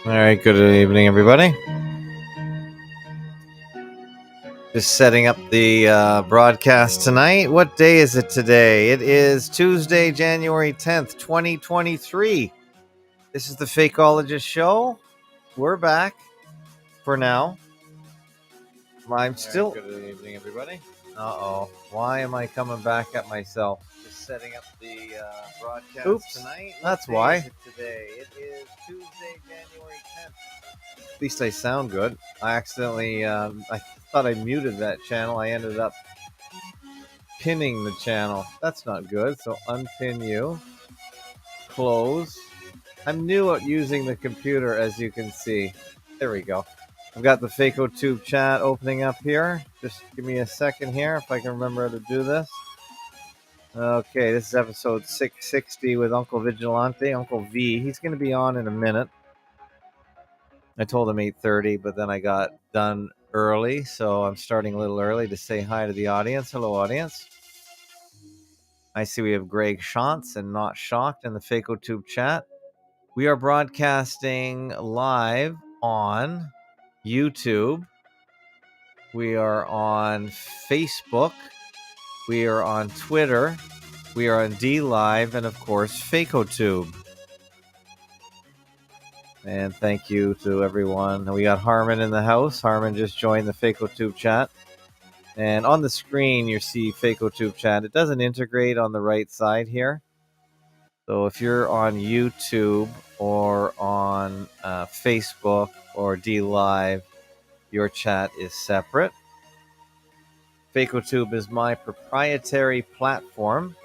All right, good evening, everybody. Just setting up the broadcast tonight. What day is it today? It is Tuesday, January 10th, 2023. This is the Fakeologist Show. We're back for now. I'm still. All right, good evening, everybody. Uh-oh. Why am I coming back at myself? Just setting up the broadcast tonight. That's why. Is it today? It is Tuesday, January 10th. At least I sound good. I accidentally, I thought I muted that channel. I ended up pinning the channel. That's not good. So unpin you. Close. I'm new at using the computer, as you can see. There we go. I've got the FakeoTube chat opening up here. Just give me a second here if I can remember how to do this. Okay, this is episode 660 with Uncle Vigilante, Uncle V. He's going to be on in a minute. I told him 8:30, but then I got done early, so I'm starting a little early to say hi to the audience. Hello, audience. I see we have Greg Shantz and Not Shocked in the FakeoTube chat. We are broadcasting live on YouTube. We are on Facebook. We are on Twitter. We are on DLive, and of course, FakeoTube. And thank you to everyone. We got Harmon in the house. Harmon just joined the FakeoTube chat. And on the screen, you see FakeoTube chat. It doesn't integrate on the right side here. So if you're on YouTube or on Facebook or DLive, your chat is separate. FakeoTube is my proprietary platform.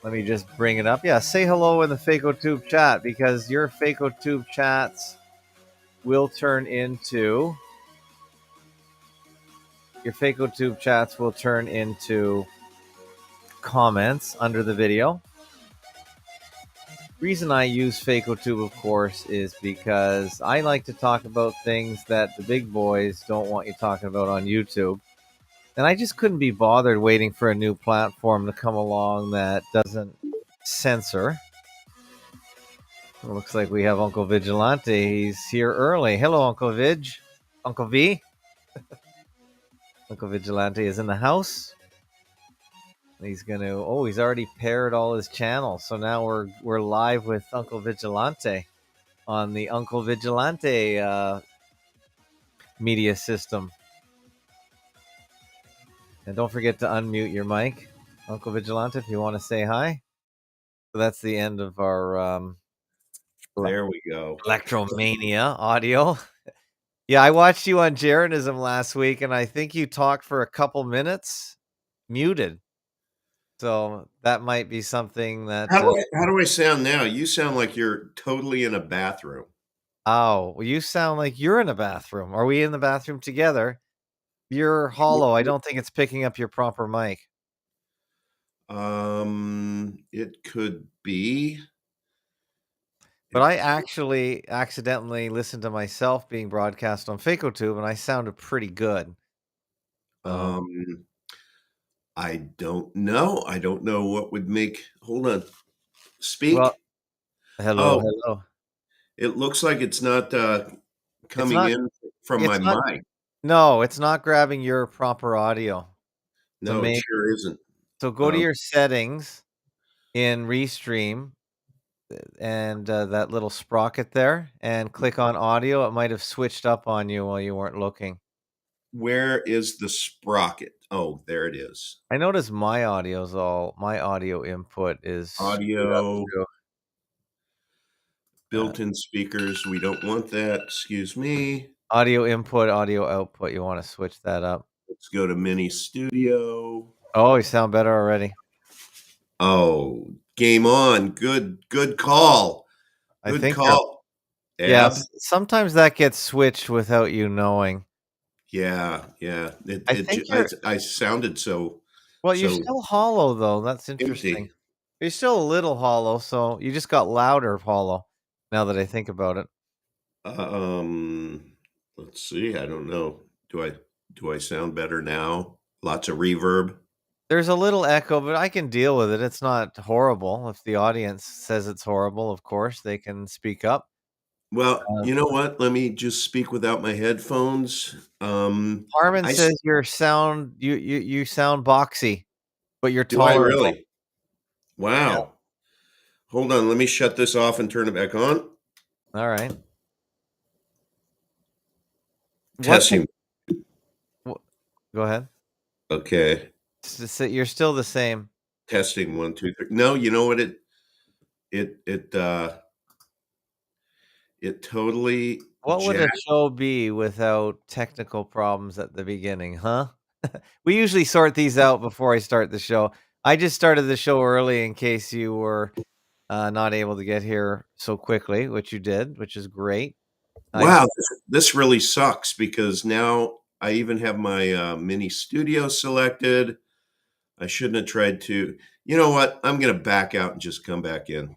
Let me just bring it up. Yeah, say hello in the FakeoTube chat, because your FakeoTube chats will turn into comments under the video. Reason I use FakeoTube, of course, is because I like to talk about things that the big boys don't want you talking about on YouTube. And I just couldn't be bothered waiting for a new platform to come along that doesn't censor. It looks like we have Uncle Vigilante. He's here early. Hello, Uncle Vig. Uncle V. Uncle Vigilante is in the house. He's he's already paired all his channels. So now we're live with Uncle Vigilante on the Uncle Vigilante media system. And don't forget to unmute your mic, Uncle Vigilante, if you want to say hi. So that's the end of our there we go. Electromania audio. Yeah, I watched you on Jaronism last week, and I think you talked for a couple minutes muted. So that might be something that... How do I sound now? You sound like you're totally in a bathroom. Oh, well, you sound like you're in a bathroom. Are we in the bathroom together? You're hollow. I don't think it's picking up your proper mic. It could be. But I actually accidentally listened to myself being broadcast on FakeoTube, and I sounded pretty good. I don't know. I don't know what would make... Hold on. Speak. Well, hello. It looks like it's not coming in from my mic. No, it's not grabbing your proper audio. No, it sure isn't. So go to your settings in Restream and that little sprocket there, and click on audio. It might have switched up on you while you weren't looking. Where is the sprocket? Oh, there it is. I noticed my audio input is audio, built-in speakers. We don't want that. Excuse me. Audio input, audio output. You want to switch that up. Let's go to Mini Studio. Oh, you sound better already. Oh, game on. Good call. Good call. Yes, sometimes that gets switched without you knowing. Yeah. I sounded so... Well, you're still hollow, though. That's interesting. Empty. You're still a little hollow, so you just got louder hollow, now that I think about it. Let's see. I don't know. Do I sound better now? Lots of reverb. There's a little echo, but I can deal with it. It's not horrible. If the audience says it's horrible, of course, they can speak up. Well, Uh, you know what? Let me just speak without my headphones. Harmon I s says you sound boxy, but you're Do I tolerable. really? Yeah. Wow. Hold on, let me shut this off and turn it back on. All right. What can Testing. wh Go ahead. Okay. You're still the same. Testing 1, 2, 3. No, you know what? It it, uh, it totally What would a jacked. show be without technical problems at the beginning, huh? We usually sort these out before I start the show. I just started the show early in case you were, not able to get here so quickly, which you did, which is great. I Wow, just this really sucks because now I even have my, mini studio selected. I shouldn't have tried to. You know what? I'm gonna back out and just come back in.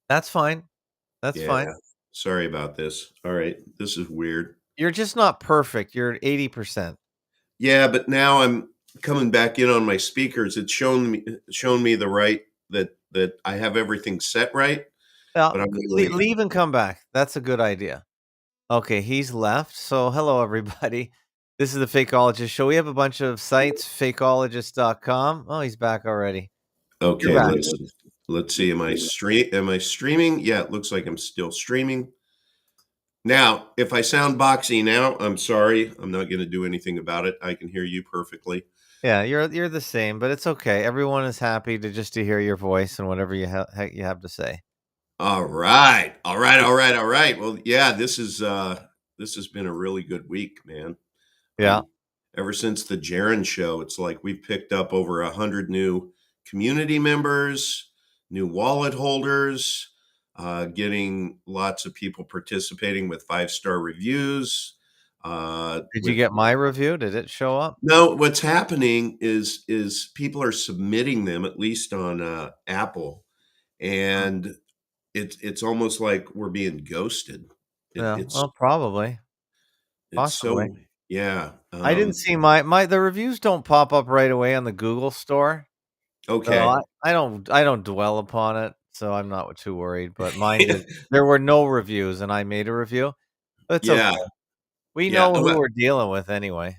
That's fine. That's Yeah. fine. Sorry about this. Alright, this is weird. You're just not perfect. You're 80%. Yeah, but now I'm coming back in on my speakers. It's shown me the right that I have everything set right, Yeah, but I'm gonna leave. leave and come back. That's a good idea. Okay, he's left. So, hello, everybody. This is the Fakeologist Show. We have a bunch of sites, fakeologist.com. Oh, he's back already. You're Okay, back. let's see. Am I streaming? Yeah, it looks like I'm still streaming. Now, if I sound boxy now, I'm sorry. I'm not gonna do anything about it. I can hear you perfectly. Yeah, you're the same, but it's okay. Everyone is happy to hear your voice and whatever heck you have to say. All right. All right. All right. All right. Well, yeah, this has been a really good week, man. Yeah. Ever since the Jaron show, it's like we've picked up over 100 new community members, new wallet holders, getting lots of people participating with 5-star reviews. Did you With get my review? Did it show up? No, what's happening is people are submitting them at least on Apple, Mm. and it's almost like we're being ghosted. It, Yeah, it's well, probably, it's possibly. so yeah. I didn't see my the reviews don't pop up right away on the Google store. So Okay. I don't dwell upon it, so I'm not too worried, but mine did. There were no reviews and I made a review. It's okay. Yeah, We yeah. know who Well, we're dealing with anyway.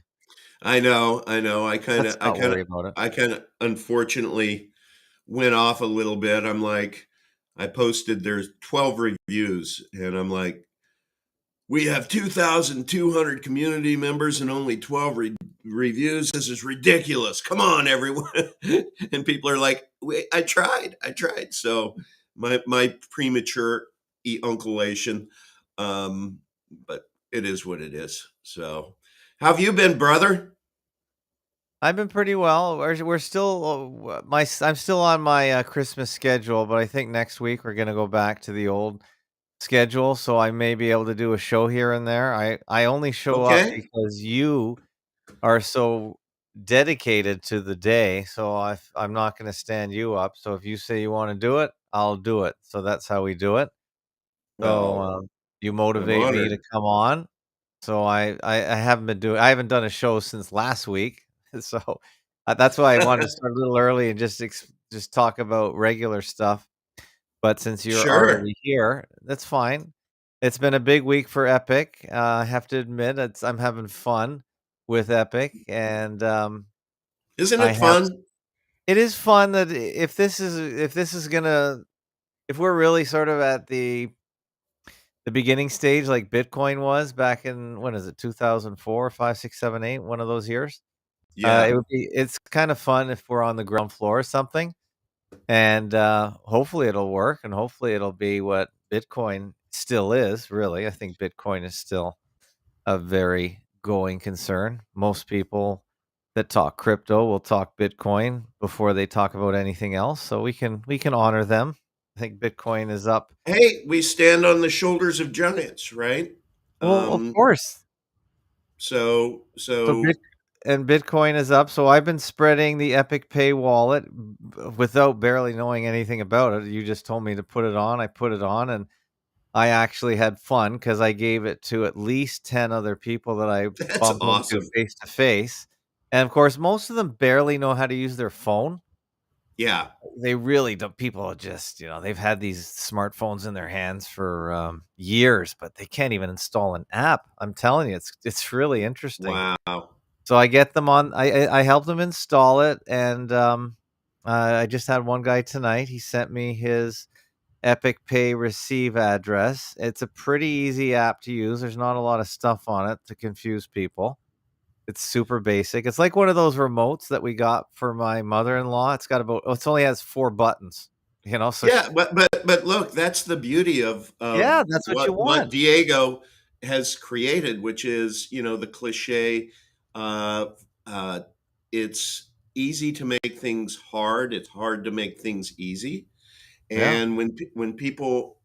I know, I know. Let's not worry about it. I kinda unfortunately went off a little bit. I posted there's 12 reviews, and I'm like, "We have 2,200 community members and only 12 reviews. This is ridiculous. Come on, everyone." And people are like, "Wait, I tried. I tried." So my premature unculation, but it is what it is. So, how have you been, brother? I've been pretty well. We're still I'm still on my Christmas schedule, but I think next week we're gonna go back to the old schedule, so I may be able to do a show here and there. I only show up Okay. because you are so dedicated to the day, so I'm not gonna stand you up. So if you say you want to do it, I'll do it. So that's how we do it. So Well, you I'm motivate me to honored. come on. So I haven't been doing. I haven't done a show since last week. So that's why I wanted to start a little early and just talk about regular stuff. But since you're Sure. already here, that's fine. It's been a big week for Epic. I have to admit, I'm having fun with Epic, and Isn't I it have. fun? It is fun that if this is gonna if we're really sort of at the beginning stage like Bitcoin was back in when is it 2004, 5, 6, 7, 8, one of those years. Yeah. It's kind of fun if we're on the ground floor or something, and hopefully it'll work, and hopefully it'll be what Bitcoin still is. Really, I think Bitcoin is still a very going concern. Most people that talk crypto will talk Bitcoin before they talk about anything else. So we can honor them. I think Bitcoin is up. Hey, we stand on the shoulders of giants, right? Well, of Um, course. so So so Bitcoin is up. So I've been spreading the Epic Pay wallet without barely knowing anything about it. You just told me to put it on. I put it on, and I actually had fun because I gave it to at least 10 other people that I that's bumped into awesome. face to face. And of course, most of them barely know how to use their phone. Yeah. They really don't. People are just, they've had these smartphones in their hands for years, but they can't even install an app. I'm telling you, it's really interesting. Wow. So I get them on. I help them install it, and I just had one guy tonight. He sent me his Epic Pay receive address. It's a pretty easy app to use. There's not a lot of stuff on it to confuse people. It's super basic. It's like one of those remotes that we got for my mother-in-law. It only has 4 buttons, so Yeah, but look, that's the beauty of yeah, that's what you what want. Diego has created, which is, the cliche, uh, uh, it's easy to make things hard, it's hard to make things easy. Yeah, And when people,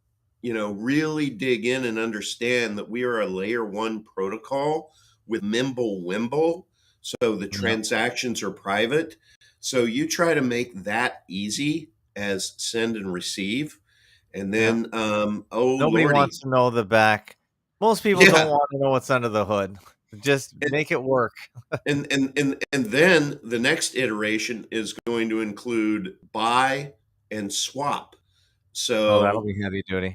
really dig in and understand that we are a layer one protocol with Mimble Wimble, so the yeah. transactions are private. So you try to make that easy as send and receive, and Yeah. then oh Nobody lordy, wants to know the back. Most people don't yeah, want to know what's under the hood. Just and make it work. and then the next iteration is going to include buy and swap. Oh, that'll So be heavy duty.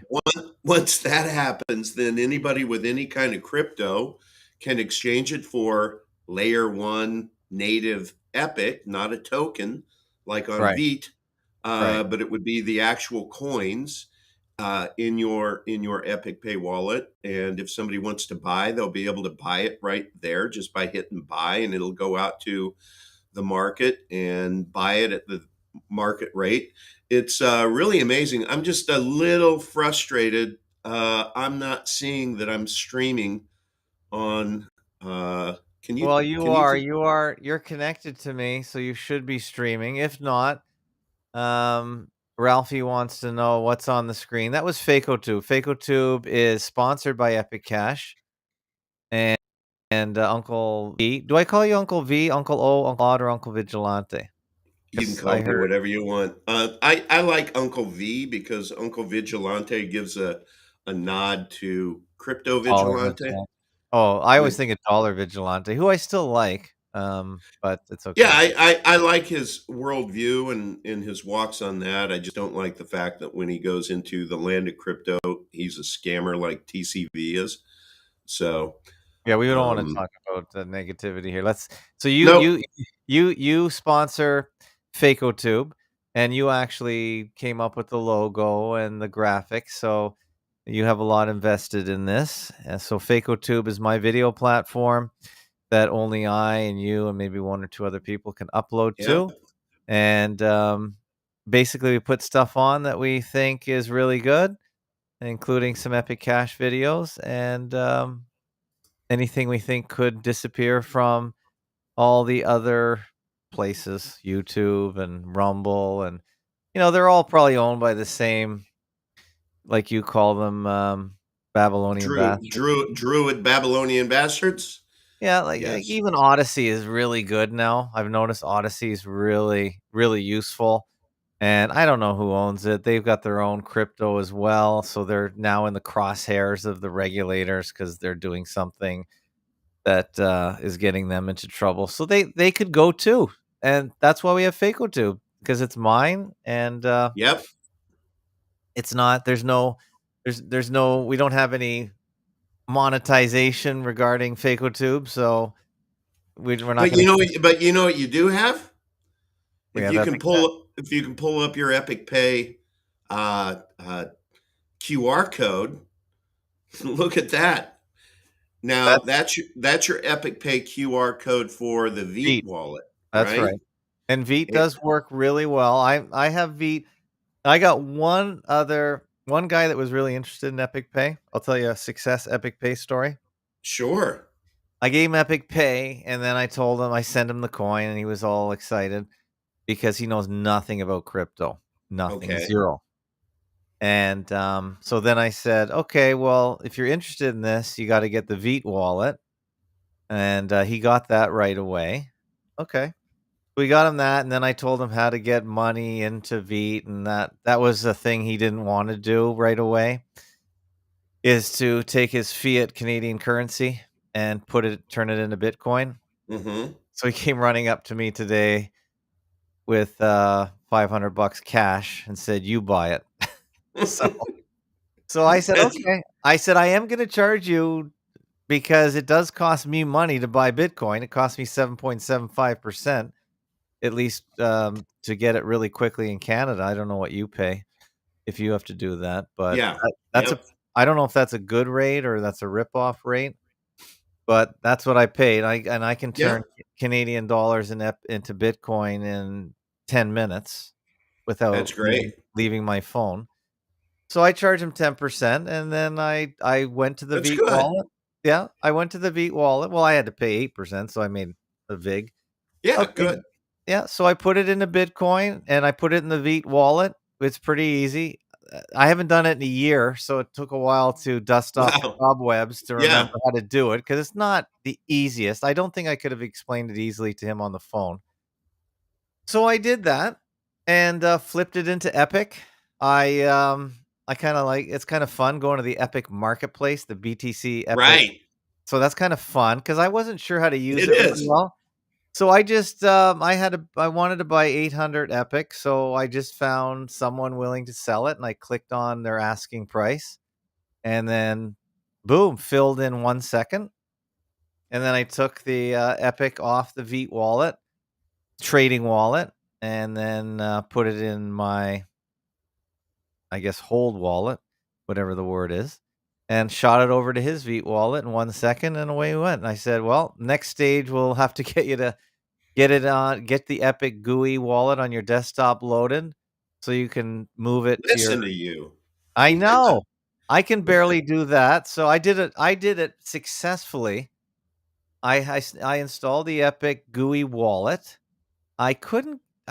once that happens, then anybody with any kind of crypto can exchange it for layer one native Epic, not a token like on Right, Vite, right. but it would be the actual coins in your Epic Pay wallet. And if somebody wants to buy, they'll be able to buy it right there just by hitting buy, and it'll go out to the market and buy it at the market rate. It's really amazing. I'm just a little frustrated. I'm not seeing that I'm streaming on. Uh, can you Well, you can you? are you're connected to me, so you should be streaming. If not, um, Ralphie wants to know what's on the screen. That was FacoTube. FacoTube is sponsored by Epic Cash and Uncle V. Do I call you Uncle V, Uncle O, Uncle Odd, or Uncle Vigilante? You can Because call I me heard. whatever you want. I like Uncle V because Uncle Vigilante gives a nod to Crypto Dollar Vigilante. Vigilante. Oh, I always Which think of Dollar Vigilante, who I still like, but it's Yeah, okay. I like his worldview and his walks on that. I just don't like the fact that when he goes into the land of crypto, he's a scammer like TCV is. So, Yeah, we don't wanna um, talk about the negativity here. Let's so you nope. you you sponsor FacoTube, and you actually came up with the logo and the graphics, so you have a lot invested in this, and so FacoTube is my video platform that only I and you and maybe 1 or 2 other people can upload Yeah, to, and, basically, we put stuff on that we think is really good, including some Epic Cash videos, and, anything we think could disappear from all the other places, YouTube and Rumble, and they're all probably owned by the same, like you call them, Babylonian bastards. Druid Babylonian bastards. Yeah, like Yes. even Odyssey is really good now. I've noticed Odyssey is really, really useful. And I don't know who owns it. They've got their own crypto as well. So they're now in the crosshairs of the regulators because they're doing something that, is getting them into trouble. So they could go too, and that's why we have FacoTube because it's mine, and, Yep. it's not there's no we don't have any monetization regarding FacoTube, so we're not But gonna keep you know what you do have? we have Epic Cash. If you can pull up your Epic Pay QR code, look at that. Now That's that's your Epic Pay QR code for the Vite Veet. wallet, That's right? right. And Veet Eh, does work really well. I have Veet. I got one guy that was really interested in Epic Pay. I'll tell you a success Epic Pay story. sure. I gave him Epic Pay, and then I sent him the coin, and he was all excited because he knows nothing about crypto, nothing, Okay. 0. And, so then I said, "Okay, well, if you're interested in this, you gotta get the Veet wallet," and, he got that right away. Okay. We got him that, and then I told him how to get money into Veet, and that was a thing he didn't wanna do right away, is to take his fiat Canadian currency and turn it into Bitcoin. Mhm. So he came running up to me today with, $500 cash and said, "You buy it." So I said, That's "Okay." I said, "I am gonna charge you because it does cost me money to buy Bitcoin. It costs me 7.75%, at least, to get it really quickly in Canada. I don't know what you pay if you have to do that, but yeah. that's a Yep. I don't know if that's a good rate or that's a rip-off rate, but that's what I paid. I can turn Yep. Canadian dollars into Bitcoin in 10 minutes That's without great. leaving my phone. So I charge him 10%, and then I went to the That's Vite good. wallet. Yeah, I went to the Vite wallet. Well, I had to pay 8%, so I made a vig. Yeah, Okay. good. Yeah, so I put it into Bitcoin, and I put it in the Vite wallet. It's pretty easy. I haven't done it in a year, so it took a while to dust off the Wow. cobwebs to remember Yeah. how to do it because it's not the easiest. I don't think I could have explained it easily to him on the phone. So I did that and, flipped it into Epic. I, um, I kinda like it's kinda fun going to the Epic marketplace, the BTC Epic. Right. So that's kinda fun because I wasn't sure how to use It it really is. well. So I just, I wanted to buy 800 Epic, so I just found someone willing to sell it, and I clicked on their asking price, and then boom, filled in 1 second, and then I took the, Epic off the Vite wallet, trading wallet, and then, put it in my, I guess, hold wallet, whatever the word is, and shot it over to his Vite wallet in 1 second, and away we went. And I said, "Well, next stage, we'll have to get you to get the Epic GUI wallet on your desktop loaded so you can move it to your." Listen to you. I Yeah. know. I can barely do that, so I did it successfully. I installed the Epic GUI wallet. I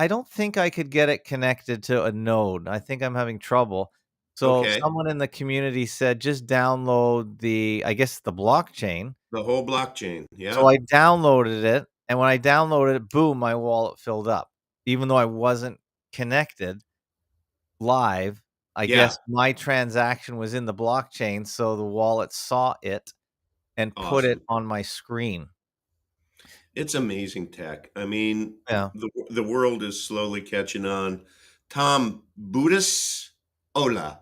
don't think I could get it connected to a node. I think I'm having trouble. So Okay. someone in the community said, "Just download I guess, the blockchain." The whole blockchain. So Yeah. I downloaded it, and when I downloaded it, boom, my wallet filled up. Even though I wasn't connected live, I Yeah. guess my transaction was in the blockchain, so the wallet saw it and put it Awesome. on my screen. It's amazing tech. I mean, Yeah. the world is slowly catching on. Tom Budis, hola.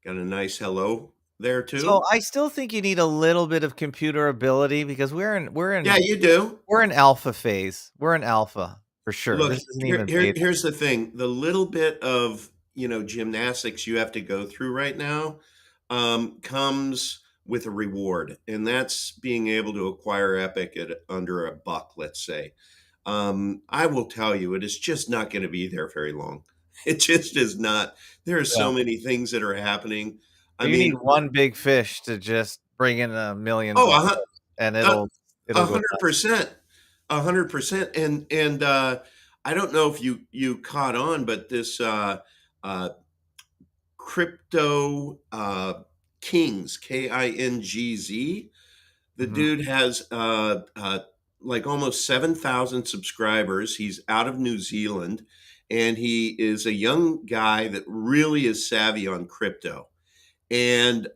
Got a nice hello there So too. I still think you need a little bit of computer ability because Yeah, you do. we're in alpha phase. We're in alpha for sure. Look, This isn't even beta. here's the thing. The little bit of, gymnastics you have to go through right now, comes with a reward, and that's being able to acquire Epic at under a buck, let's say. I will tell you, it is just not gonna be there very long. It just is not. There are Yeah. so many things that are happening. I You need mean, one big fish to just bring in oh, $1,000,000 and a it'll a go hundred nuts. percent, 100%, and I don't know if you caught on, but this uh, crypto kings, KINGZ, the Mhm. dude has like almost 7,000 subscribers. He's out of New Zealand, and he is a young guy that really is savvy on crypto, and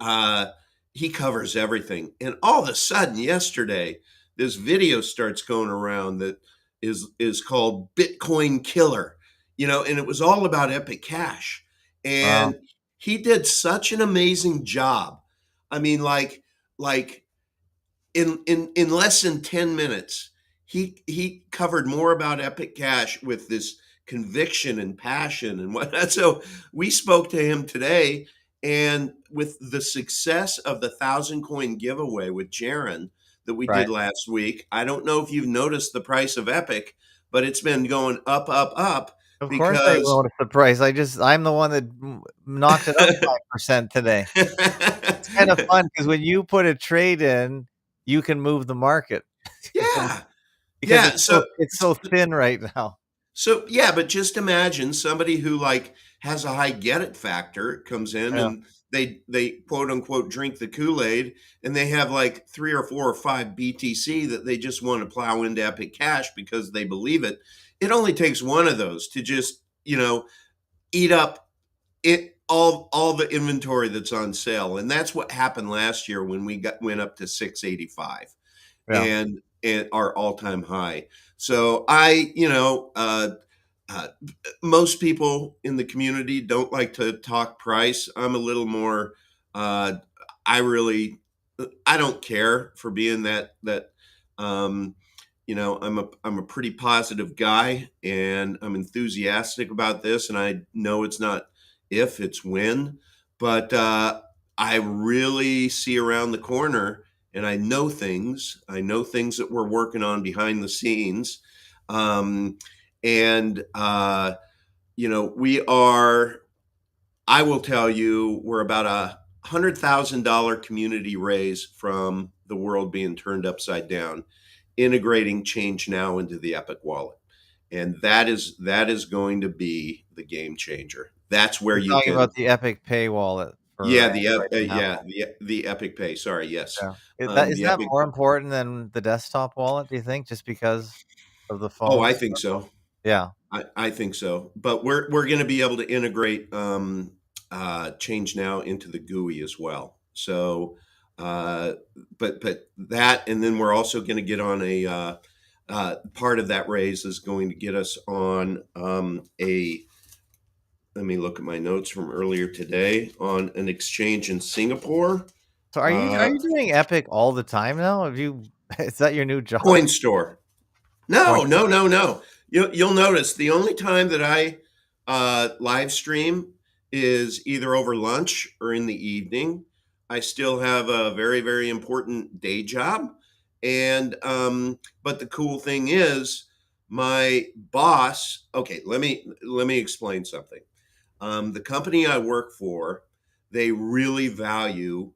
he covers everything. And all of a sudden, yesterday, this video starts going around that is called Bitcoin Killer, and it was all about Epic Cash, Wow. and he did such an amazing job. I mean, like in less than 10 minutes, he covered more about Epic Cash with this conviction and passion and whatnot. So we spoke to him today, and with the success of the 1,000 coin giveaway with Jaron that we Right. did last week, I don't know if you've noticed the price of Epic, but it's been going up, up, up Of course I because noticed the price. I'm the one that knocked it up 5% today. It's kinda fun because when you put a trade in, you can move the market, you know, yeah, because yeah. it's so thin right now. So yeah, but just imagine somebody who like has a high get it factor comes in Yeah. and they quote unquote drink the Kool-Aid, and they have like 3 or 4 or 5 BTC that they just want to plow into Epic Cash because they believe it. It only takes one of those to just, eat up all the inventory that's on sale. And that's what happened last year when we went up to 685 Yeah. and our all-time high. So uh, most people in the community don't like to talk price. I'm a little more. Uh, I really, I don't care for being that. Um, I'm a pretty positive guy, and I'm enthusiastic about this. And I know it's not if, it's when. But I really see around the corner, and I know things. I know things that we're working on behind the scenes. Um, and we are, I will tell you, we're about $100,000 community raise from the world being turned upside down, integrating Change Now into the Epic wallet. And that is going to be the game changer. That's where You're you talking can. about the Epic Pay wallet for Yeah, Android and yeah, Apple. the Epic Pay. Sorry, yes. Yeah. Is The that Epic. more important than the desktop wallet, do you think, just because of the Oh, I phones? think so. Yeah. I think so, but we're going to be able to integrate Change Now into the GUI as well. So, uh, but that, and then we're also going to get on a part of that raise is going to get us on a. Let me look at my notes from earlier today on an exchange in Singapore. So are Uh, you doing Epic all the time now? Have you is that your new job? Coin store. Coin No, no, no, no. You'll notice the only time that I live stream is either over lunch or in the evening. I still have a very, very important day job, and but the cool thing is, my boss. Okay, let me explain something. The company I work for, they really value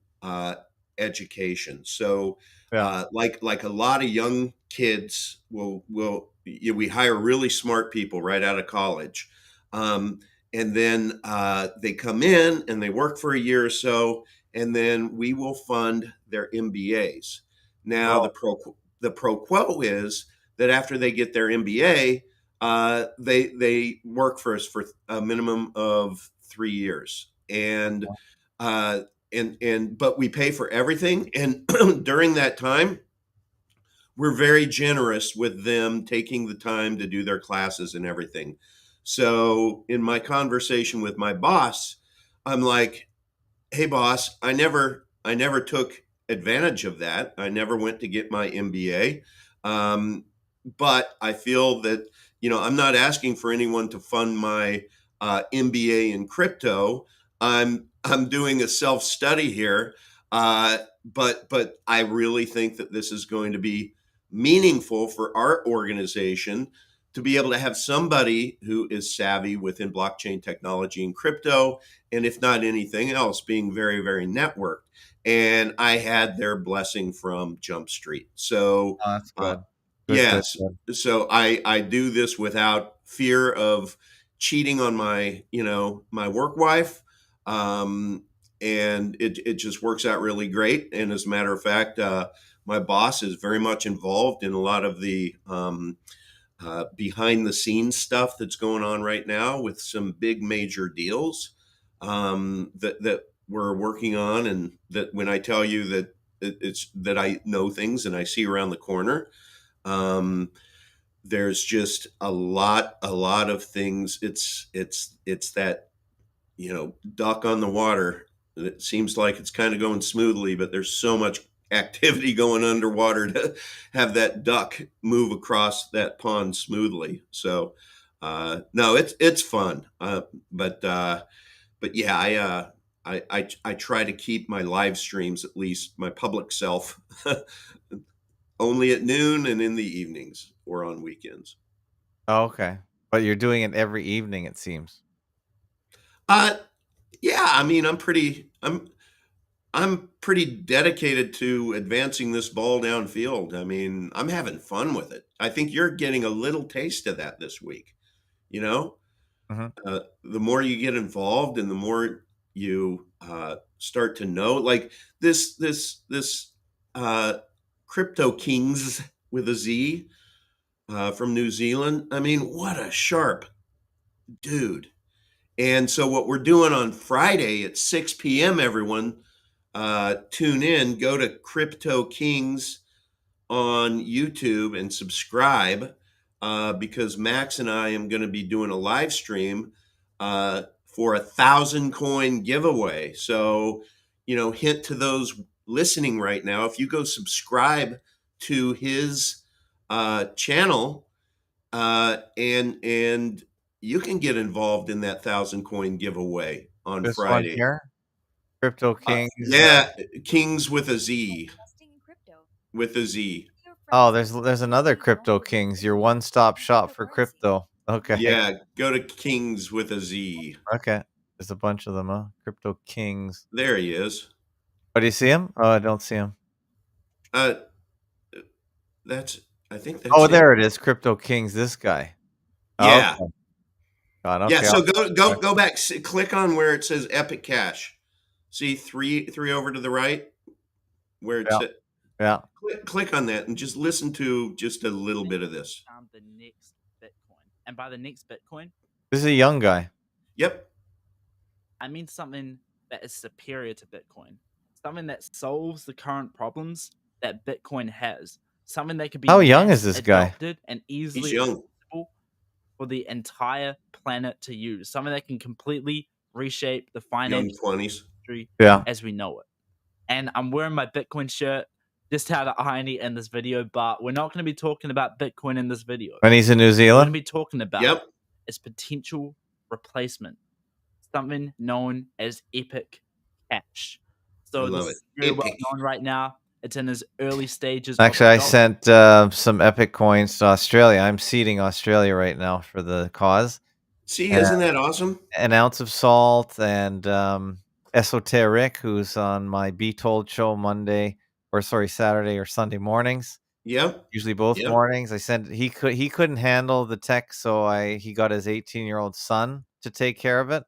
education. So, Yeah. like a lot of young kids we hire really smart people right out of college, and then they come in and they work for a year or so, and then we will fund their MBAs. Now, Oh, the pro quo is that after they get their MBA, they work for us for a minimum of 3 years, uh, and but we pay for everything, and during that time, we're very generous with them taking the time to do their classes and everything. So, in my conversation with my boss, I'm like, hey boss, I never took advantage of that. I never went to get my MBA. But I feel that, I'm not asking for anyone to fund my MBA in crypto. I'm doing a self study here. But I really think that this is going to be meaningful for our organization to be able to have somebody who is savvy within blockchain technology and crypto, and if not anything else, being very, very networked. And I had their blessing from Jump Street. So, oh, that's uh, good. Good, good, yes, good. so I do this without fear of cheating on my work wife, um, and it just works out really great. And as a matter of fact, my boss is very much involved in a lot of the behind the scenes stuff that's going on right now with some big major deals that we're working on, and that when I tell you that it's that I know things and I see around the corner, um, there's just a lot of things. It's that duck on the water. It seems like it's kind of going smoothly, but there's so much activity going underwater to have that duck move across that pond smoothly. So, no, it's fun. But yeah, I try to keep my live streams, at least my public self, only at noon and in the evenings or on weekends. Oh, okay. But you're doing it every evening, it seems. Uh, yeah, I mean, I'm pretty dedicated to advancing this ball downfield. I mean, I'm having fun with it. I think you're getting a little taste of that this week. You know, Mhm. the more you get involved and the more you start to know, like this uh, crypto kings with a Z from New Zealand. I mean, what a sharp dude. And so, what we're doing on Friday at 6 p.m., everyone, tune in, go to Crypto Kings on YouTube and subscribe. because Max and I am going to be doing a live stream for 1,000 coin giveaway. So, hint to those listening right now, if you go subscribe to his channel, and you can get involved in that 1,000 coin giveaway on This one Friday. here, Crypto Kings. Yeah, Kings with a Z. With a Z. Oh, there's another Crypto Kings. Your one-stop shop for crypto. Okay. Yeah, go to Kings with a Z. Okay. There's a bunch of them, huh? Crypto Kings. There he is. Oh, do you see him? Oh, I don't see him. Uh, that's. I think that's Oh, him. there it is. Crypto Kings. This guy. Yeah. Okay. God, Yeah. okay. So go back. Click on where it says Epic Cash. See three over to the right where it's Yeah. Yeah. click on that and just listen to just a little bit of this. The next Bitcoin, and by the next Bitcoin, This is a young guy. Yep. I mean something that is superior to Bitcoin, something that solves the current problems that Bitcoin has, something that could be How young is this guy? adopted and easily He's young. accessible for the entire planet to use, something that can completely reshape the Young finance 20s. industry Yeah. as we know it. And I'm wearing my Bitcoin shirt. Just how to irony in this video, but we're not going to be talking about Bitcoin in this video. When he's in New We're going to Zealand? be talking about Yep. its potential replacement, something known as Epic Cash. So I love this it. is very well Epic. known right now. It's in its early stages. Actually, I of development. sent some Epic coins to Australia. I'm seeding Australia right now for the cause. See, And isn't that awesome? an ounce of salt and Esoteric, who's on my Be Told show Saturday or Sunday mornings. Yep. Usually both Yep. mornings. I sent he couldn't handle the tech, so he got his 18-year-old son to take care of it.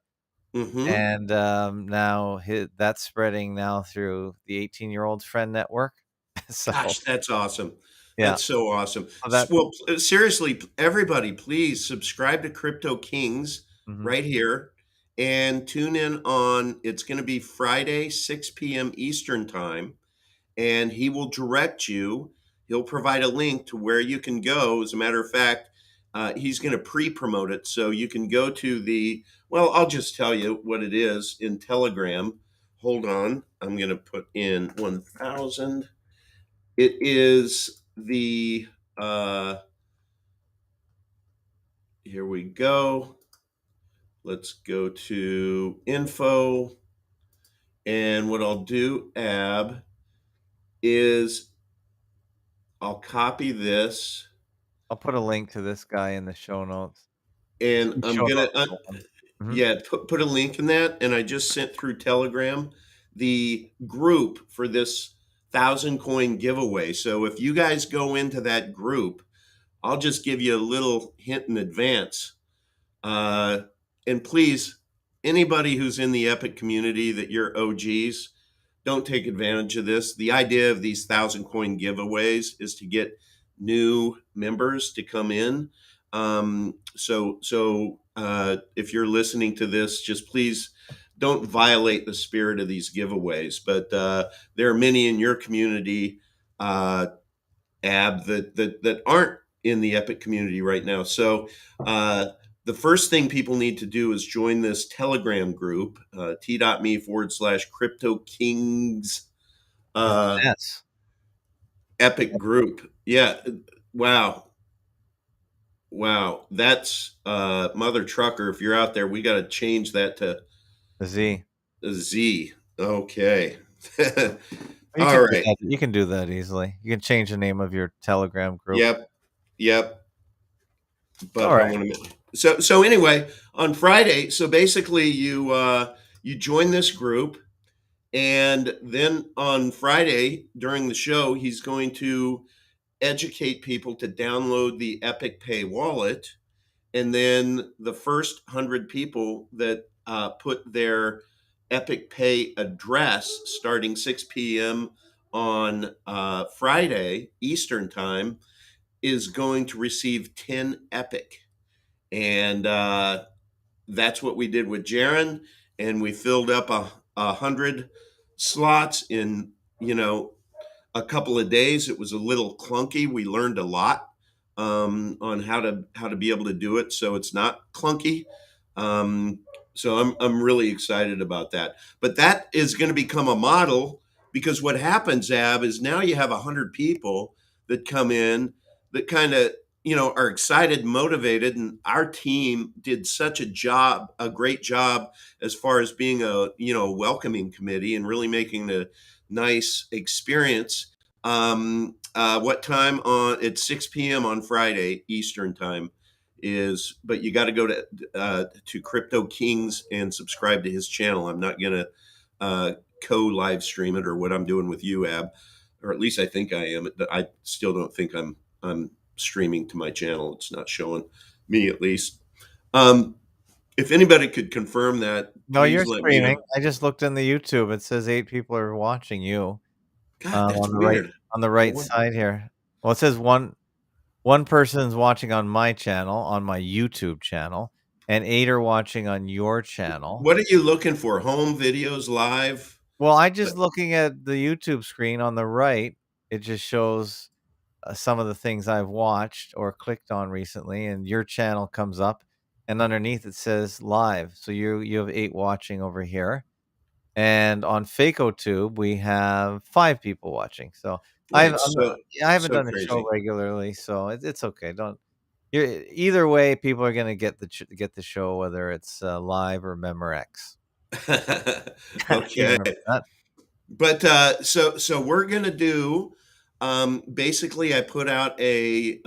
Mm-hmm. And now that's spreading now through the 18-year-old friend network. So Gosh, that's awesome. yeah. That's so awesome. So Well, seriously, everybody, please subscribe to Crypto Kings Mhm. right here and tune in on, it's going to be Friday, 6 p.m. Eastern time, and he will direct you. He'll provide a link to where you can go. As a matter of fact, he's going to pre-promote it. So you can go to I'll just tell you what it is in Telegram. Hold on. I'm going to put in 1,000. It is here we go. Let's go to info. And what I'll do, Ab, is I'll copy this. I'll put a link to this guy in the show notes. And I'm going to, Mhm. yeah, put a link in that. And I just sent through Telegram the group for this 1,000 coin giveaway. So if you guys go into that group, I'll just give you a little hint in advance. And please, anybody who's in the Epic community that you're OGs, don't take advantage of this. The idea of these 1,000 coin giveaways is to get new members to come in. So if you're listening to this, just please don't violate the spirit of these giveaways. But there are many in your community, Ab, that aren't in the Epic community right now. So the first thing people need to do is join this Telegram group, t.me/Crypto Kings Yes. Epic group. Yeah. Wow. That's Mother Trucker. If you're out there, we got to change that to The Z. a Z. Okay. You All can do right. that. You can do that easily. You can change the name of your Telegram group. Yep. But All right. I want to. So anyway, on Friday, so basically you join this group, and then on Friday during the show, he's going to educate people to download the Epic Pay wallet, and then the first 100 people that put their Epic Pay address starting 6 p.m. on Friday Eastern time is going to receive 10 Epic. And that's what we did with Jaron. And we filled up 100 slots in, a couple of days. It was a little clunky. We learned a lot. on how to be able to do it so it's not clunky. So I'm really excited about that. But that is going to become a model, because what happens, Ab, is now you have 100 people that come in that kind of, are excited, motivated, and our team did such a great job as far as being a welcoming committee and really making a nice experience. What time on? It's 6 p.m. on Friday Eastern time. But you got to go to Crypto Kings and subscribe to his channel. I'm not gonna co-live stream it or what I'm doing with you, Ab, or at least I think I am. I still don't think I'm streaming to my channel. It's not showing me, at least. If anybody could confirm that, No, please you're let me streaming. know. I just looked in the YouTube. It says 8 people are watching you God, that's on the right weird. side here. Well, it says one person's watching on my channel, on my YouTube channel, and 8 are watching on your channel. What are you looking for? Home videos, live? Well, I just looking at the YouTube screen on the right, it just shows some of the things I've watched or clicked on recently, and your channel comes up, and underneath it says live. So you have 8 watching over here, and on FakeOTube we have 5 people watching. So It's so I haven't so done the show crazy. regularly, so it's okay. Don't you're either way, people are gonna get the show whether it's live or Memorex. You Okay. remember that? But so we're gonna do, basically I put out a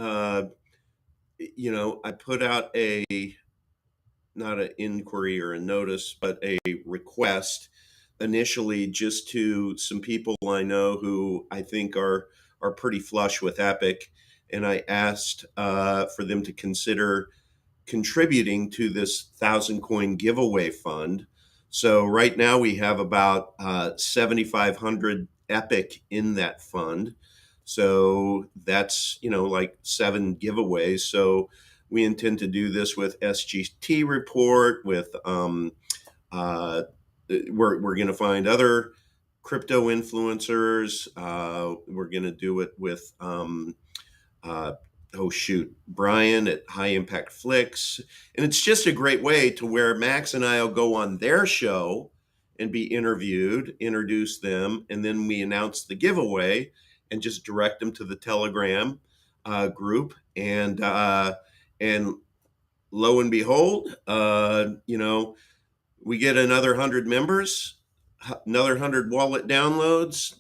not an inquiry or a notice, but a request initially, just to some people I know who I think are pretty flush with Epic, and I asked for them to consider contributing to this 1,000 coin giveaway fund. So right now we have about 7,500 Epic in that fund. So that's, like 7 giveaways. So we intend to do this with SGT report, with we're going to find other crypto influencers. We're going to do it with uh, oh shoot, Brian at High Impact Flicks. And it's just a great way to where Max and I will go on their show and be interviewed, introduce them, and then we announce the giveaway and just direct them to the Telegram group. And lo and behold, we get another 100 members, another 100 wallet downloads.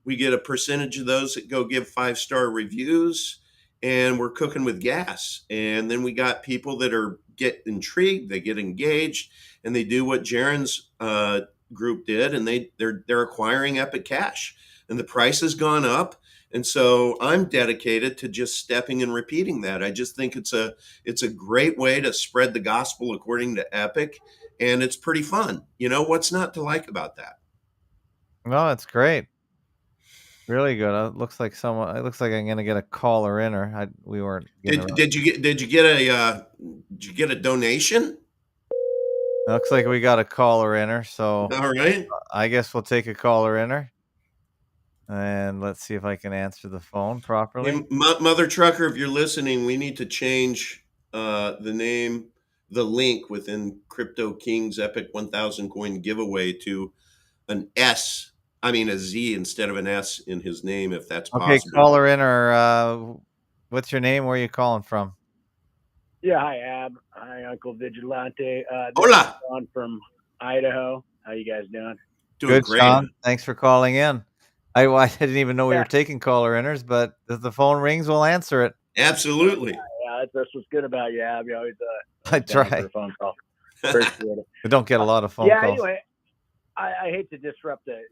We get a percentage of those that go give 5-star reviews, and we're cooking with gas. And then we got people that get intrigued, they get engaged, and they do what Jaron's group did, and they're acquiring Epic Cash, and the price has gone up. And so I'm dedicated to just stepping and repeating that. I just think it's a great way to spread the gospel according to Epic, and it's pretty fun. What's not to like about that? No, it's great. Really good. It looks like I'm gonna get a caller in, or we weren't getting around. Did you get a donation? It looks like we got a caller in her, so All right. I guess we'll take a caller in her, and let's see if I can answer the phone Hey, properly. Mother Trucker, if you're listening, we need to change the name, the link within Crypto King's Epic 1,000 coin giveaway to an S. I mean a Z instead of an S in his name, if that's Okay, possible. caller in, or what's your name? Where are you calling from? Yeah, hi Ab. Hi Uncle Vigilante. This Hola. is Sean from Idaho. How you guys doing? Doing Good, great. Sean. Thanks for calling in. I didn't even know we Yeah. were taking caller inners, but if the phone rings, we'll answer it. Absolutely. Yeah, that's what's good about you, Ab. You always I down for try. a phone call. Appreciate it. We don't get a lot of phone Yeah. calls. Anyway, I hate to disrupt the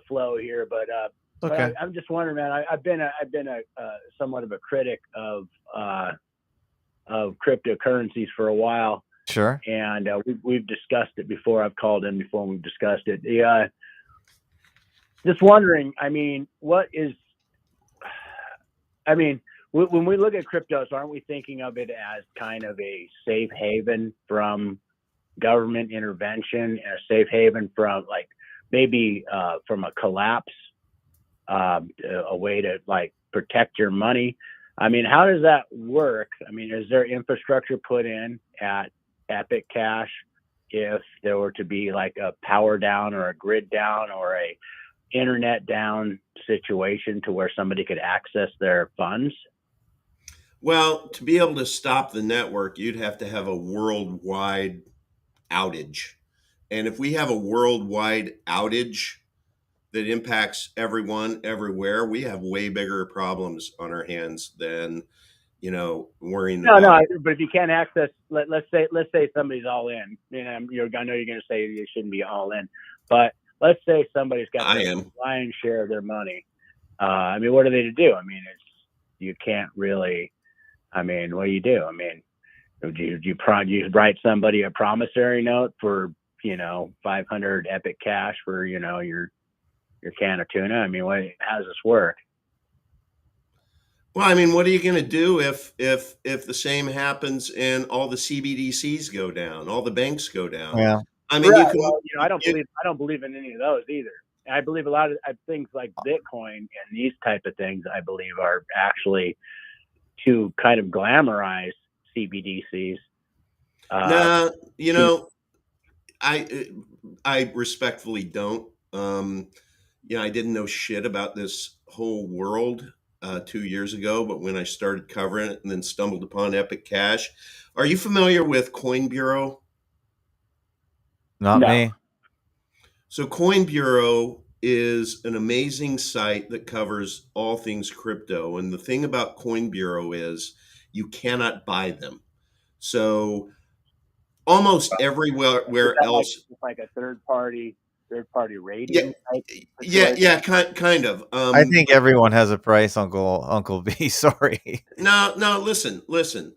flow here, but Okay. I'm just wondering, man. I've been a somewhat of a critic of cryptocurrencies for a while, Sure. and we've discussed it before. I've called in before and we've discussed it. Just wondering, when we look at cryptos, aren't we thinking of it as kind of a safe haven from government intervention, and a safe haven from maybe from a collapse, a way to protect your money? I mean, how does that work? I mean, is there infrastructure put in at Epic Cash if there were to be like a power down or a grid down or a internet down situation to where somebody could access their funds? Well, to be able to stop the network, you'd have to have a worldwide outage. And if we have a worldwide outage that impacts everyone everywhere, we have way bigger problems on our hands than, worrying No, about. but if you can't access, let's say somebody's all in. I know you're going to say you shouldn't be all in, but let's say somebody's got the lion's share of their money. I mean, what are they to do? I mean, you can't really. I mean, what do you do? I mean, do you write somebody a promissory note for 500 Epic Cash for your can of tuna? I mean, how does this work? Well, I mean, what are you going to do if the same happens and all the CBDCs go down, all the banks go down? Yeah. I mean, right. I don't believe in any of those either. I believe a lot of things like Bitcoin and these type of things, I believe, are actually to kind of glamorize CBDCs. I respectfully don't. I didn't know shit about this whole world 2 years ago, but when I started covering it and then stumbled upon Epic Cash. Are you familiar with Coin Bureau? Not me. So Coin Bureau is an amazing site that covers all things crypto. And the thing about Coin Bureau is you cannot buy them. So almost everywhere else, like a third party rating. Yeah, kind of. I think everyone has a price, Uncle B. Sorry. No. Listen.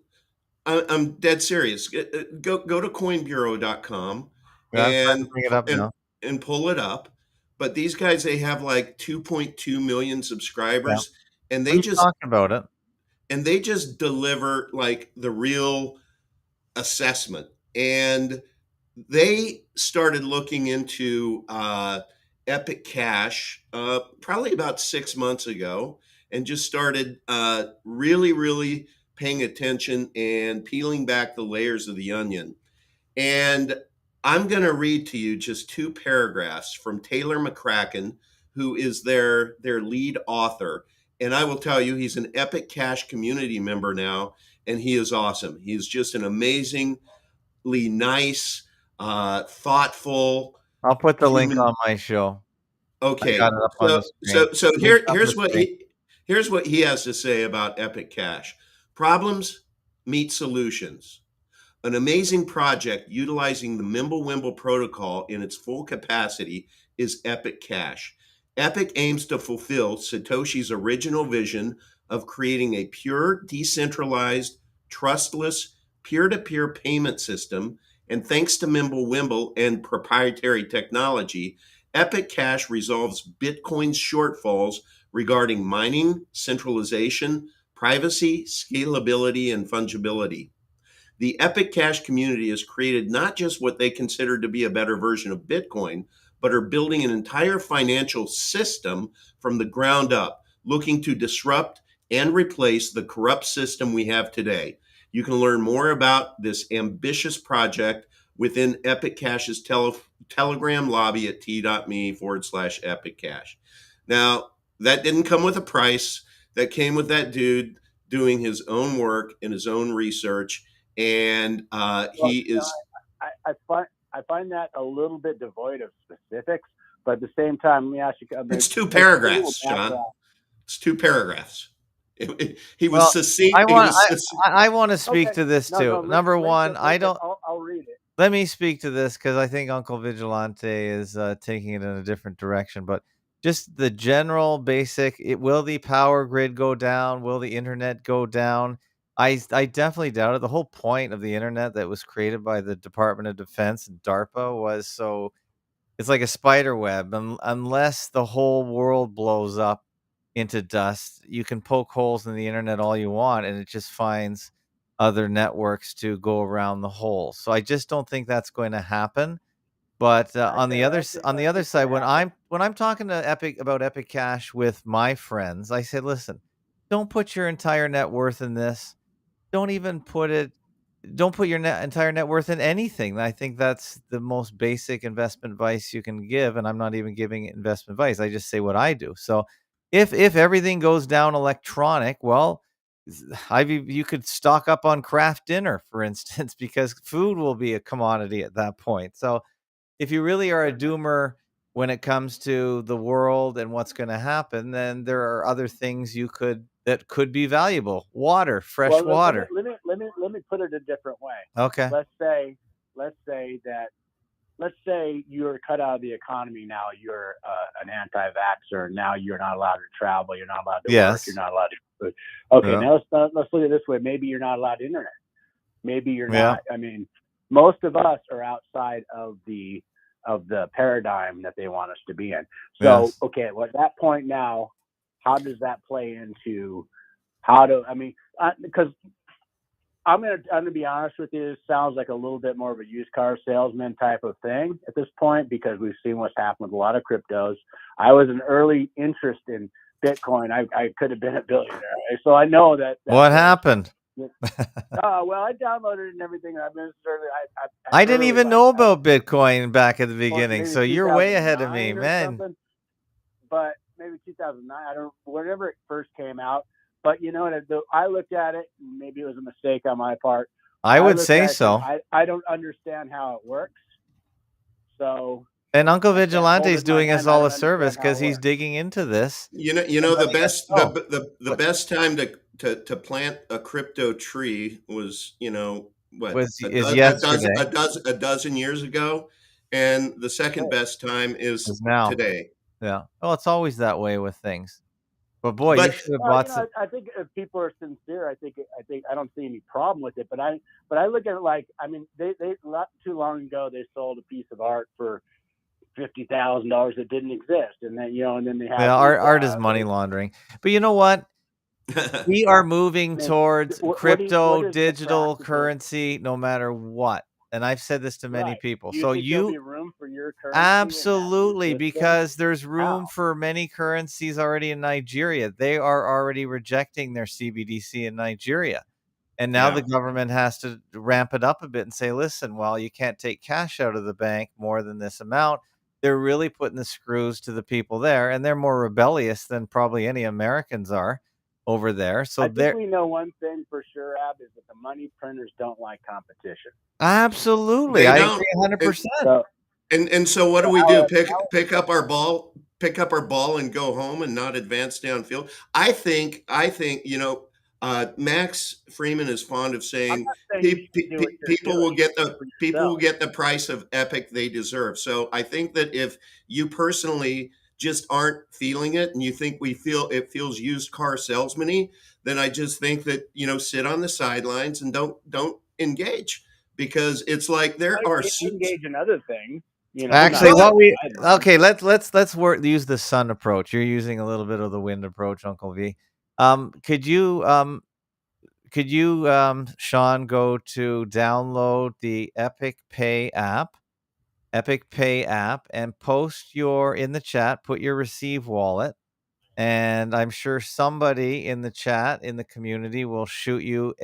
I'm dead serious. Go to coinbureau.com and bring it up now. And pull it up. But these guys, they have like 2.2 million subscribers, and they just talk about it. And they just deliver like the real assessment. And they started looking into Epic Cash probably about 6 months ago, and just started really, really paying attention and peeling back the layers of the onion. And I'm going to read to you just 2 paragraphs from Taylor McCracken, who is their lead author. And I will tell you, he's an Epic Cash community member now, and he is awesome. He's just an amazingly nice, thoughtful. I'll put the link on my show. Okay. So here's what he has to say about Epic Cash. Problems meet solutions. An amazing project utilizing the Mimblewimble protocol in its full capacity is Epic Cash. Epic aims to fulfill Satoshi's original vision of creating a pure, decentralized, trustless, peer-to-peer payment system, and thanks to Mimblewimble and proprietary technology, Epic Cash resolves Bitcoin's shortfalls regarding mining, centralization, privacy, scalability, and fungibility. The Epic Cash community has created not just what they consider to be a better version of Bitcoin, but are building an entire financial system from the ground up, looking to disrupt and replace the corrupt system we have today. You can learn more about this ambitious project within Epic Cash's Telegram lobby at t.me/Epic Cash. Now, that didn't come with a price. That came with that dude doing his own work and his own research. And I find that a little bit devoid of specifics, but at the same time, let me ask you. It's 2 paragraphs, John. It's 2 paragraphs. He was succinct. I want to speak to this too. Number one, I'll read it. Let me speak to this because I think Uncle Vigilante is taking it in a different direction. But just the general basic, will the power grid go down? Will the internet go down? I definitely doubt it. The whole point of the internet that was created by the Department of Defense and DARPA was so it's like a spider web. Unless the whole world blows up into dust, you can poke holes in the internet all you want, and it just finds other networks to go around the hole. So I just don't think that's going to happen. But on the other side, when I'm talking to Epic about Epic Cash with my friends, I say, listen, don't put your entire net worth in this. Don't even put it. Don't put your entire net worth in anything. I think that's the most basic investment advice you can give. And I'm not even giving investment advice. I just say what I do. So if everything goes down electronic, well, you could stock up on craft dinner, for instance, because food will be a commodity at that point. So if you really are a doomer when it comes to the world and what's going to happen, then there are other things that could be valuable. Water, fresh water. Let me put it a different way. Okay. Let's say you're cut out of the economy now. You're an anti-vaxxer. Now you're not allowed to travel. You're not allowed to work. You're not allowed to food. Okay, Yeah. now let's look at it this way. Maybe you're not allowed internet. Maybe you're Yeah. not. I mean, most of us are outside of the paradigm that they want us to be in. So, Yes. okay, well, at that point now, how does that play into because I'm gonna be honest with you. It sounds like a little bit more of a used car salesman type of thing at this point, because we've seen what's happened with a lot of cryptos. I was an early interest in Bitcoin. I could have been a billionaire, so I know that. What happened? Well, I downloaded it and everything. I didn't even know about Bitcoin back at the beginning, so you're way ahead of me, man. But maybe 2009. I don't know, whenever it first came out. But you know what? I looked at it, and maybe it was a mistake on my part. I would say so. I don't understand how it works. So. And Uncle Vigilante is doing us all a service because he's digging into this. You know the best time to plant a crypto tree was, a dozen years ago, and the second best time is now. Today. Yeah. Well, it's always that way with things. But boy, you should have bought some. I think if people are sincere, I think I don't see any problem with it. But I look at it like, I mean, they not too long ago they sold a piece of art for $50,000 that didn't exist, and then and then they have art is money laundering. But you know what? We are moving towards crypto, digital currency, no matter what. And I've said this to many people. So there'll be room for your currency? Absolutely, because there's room for many currencies already in Nigeria. They are already rejecting their CBDC in Nigeria. And now the government has to ramp it up a bit and say, listen, well, you can't take cash out of the bank more than this amount. They're really putting the screws to the people there, and they're more rebellious than probably any Americans are over there. So I think we know one thing for sure, Ab, is that the money printers don't like competition. Absolutely. I agree 100%. And so what do we do? Pick up our ball and go home and not advance downfield? I think Max Freeman is fond of saying people will get the price of epic they deserve. So I think that if you personally just aren't feeling it and you think it feels used car salesman-y, then I just think that sit on the sidelines and don't engage, because it's like there are engage in other things. Actually, let's use the sun approach. You're using a little bit of the wind approach, Uncle V. Could you, Sean, go to download the Epic Pay app, and post in the chat, put your receive wallet, and I'm sure somebody in the chat in the community will shoot you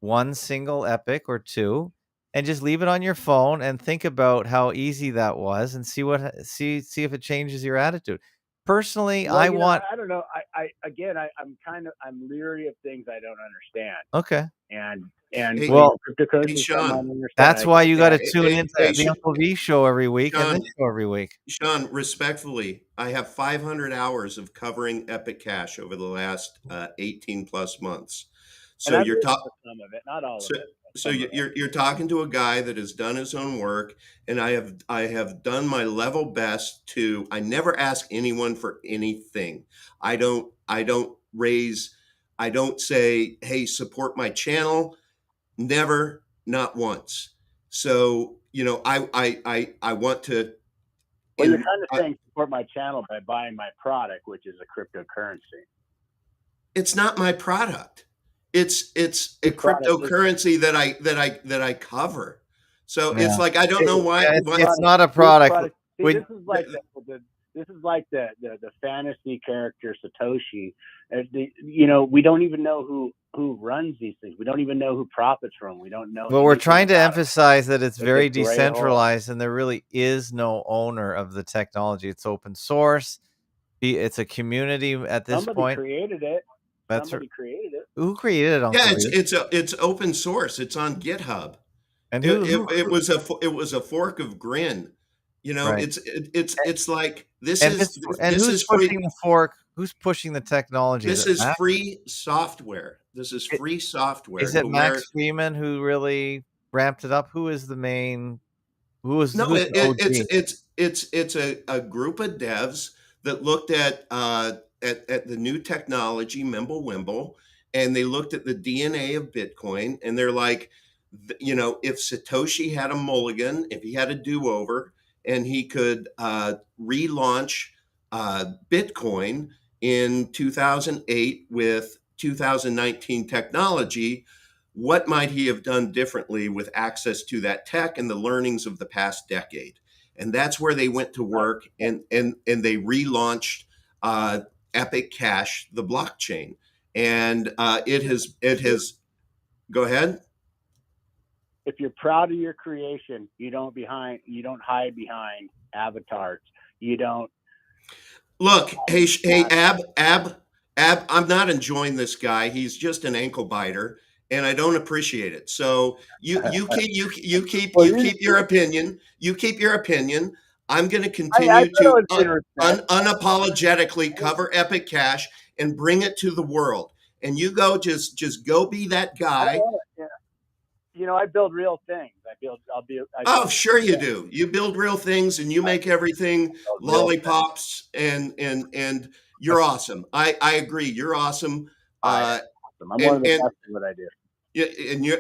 one single Epic or two, and just leave it on your phone and think about how easy that was, and see if it changes your attitude. Personally, I don't know. I'm leery of things I don't understand. Okay. And cryptocurrency, Sean, that's why you got to tune into the Uncle V show every week, Sean, and this show every week. Sean, respectfully, I have 500 hours of covering Epic Cash over the last 18 plus months. So you're talking some of it, not all of it. So you're talking to a guy that has done his own work, and I have done my level best to. I never ask anyone for anything. I don't say, hey, support my channel. Never, not once. So I want to. Well, you're kind of saying support my channel by buying my product, which is a cryptocurrency. It's not my product. It's a cryptocurrency that I cover. So it's like, I don't know why. It's not a product. This is like This is like the fantasy character Satoshi. We don't even know who runs these things. We don't even know who profits from them. We don't know. Well, we're trying to emphasize that it's very decentralized, and there really is no owner of the technology. It's open source. It's a community at this point. Somebody created it. Somebody created it. Who created it? Uncle it's open source. It's on GitHub. And it was a fork of Grin. Right. It's like this who's pushing the fork? Who's pushing the technology? This is free software. This is free software. Is it Max Freeman who really ramped it up? Who is the main? It's a group of devs that looked at the new technology, Mimblewimble, and they looked at the DNA of Bitcoin, and they're like, if Satoshi had a mulligan, if he had a do-over, and he could relaunch Bitcoin in 2008 with 2019 technology, what might he have done differently with access to that tech and the learnings of the past decade? And that's where they went to work, and they relaunched Epic Cash, the blockchain, and it has. Go ahead. If you're proud of your creation, you don't hide behind avatars. You don't look. Hey, Ab. I'm not enjoying this guy. He's just an ankle biter, and I don't appreciate it. So you keep your opinion. You keep your opinion. I'm going to continue to unapologetically cover Epic Cash and bring it to the world. And you go just go be that guy. I build real things. Sure you do. You build real things, and you make everything lollipops, and you're awesome. I agree. You're awesome. I'm one of the best at what I do. Yeah,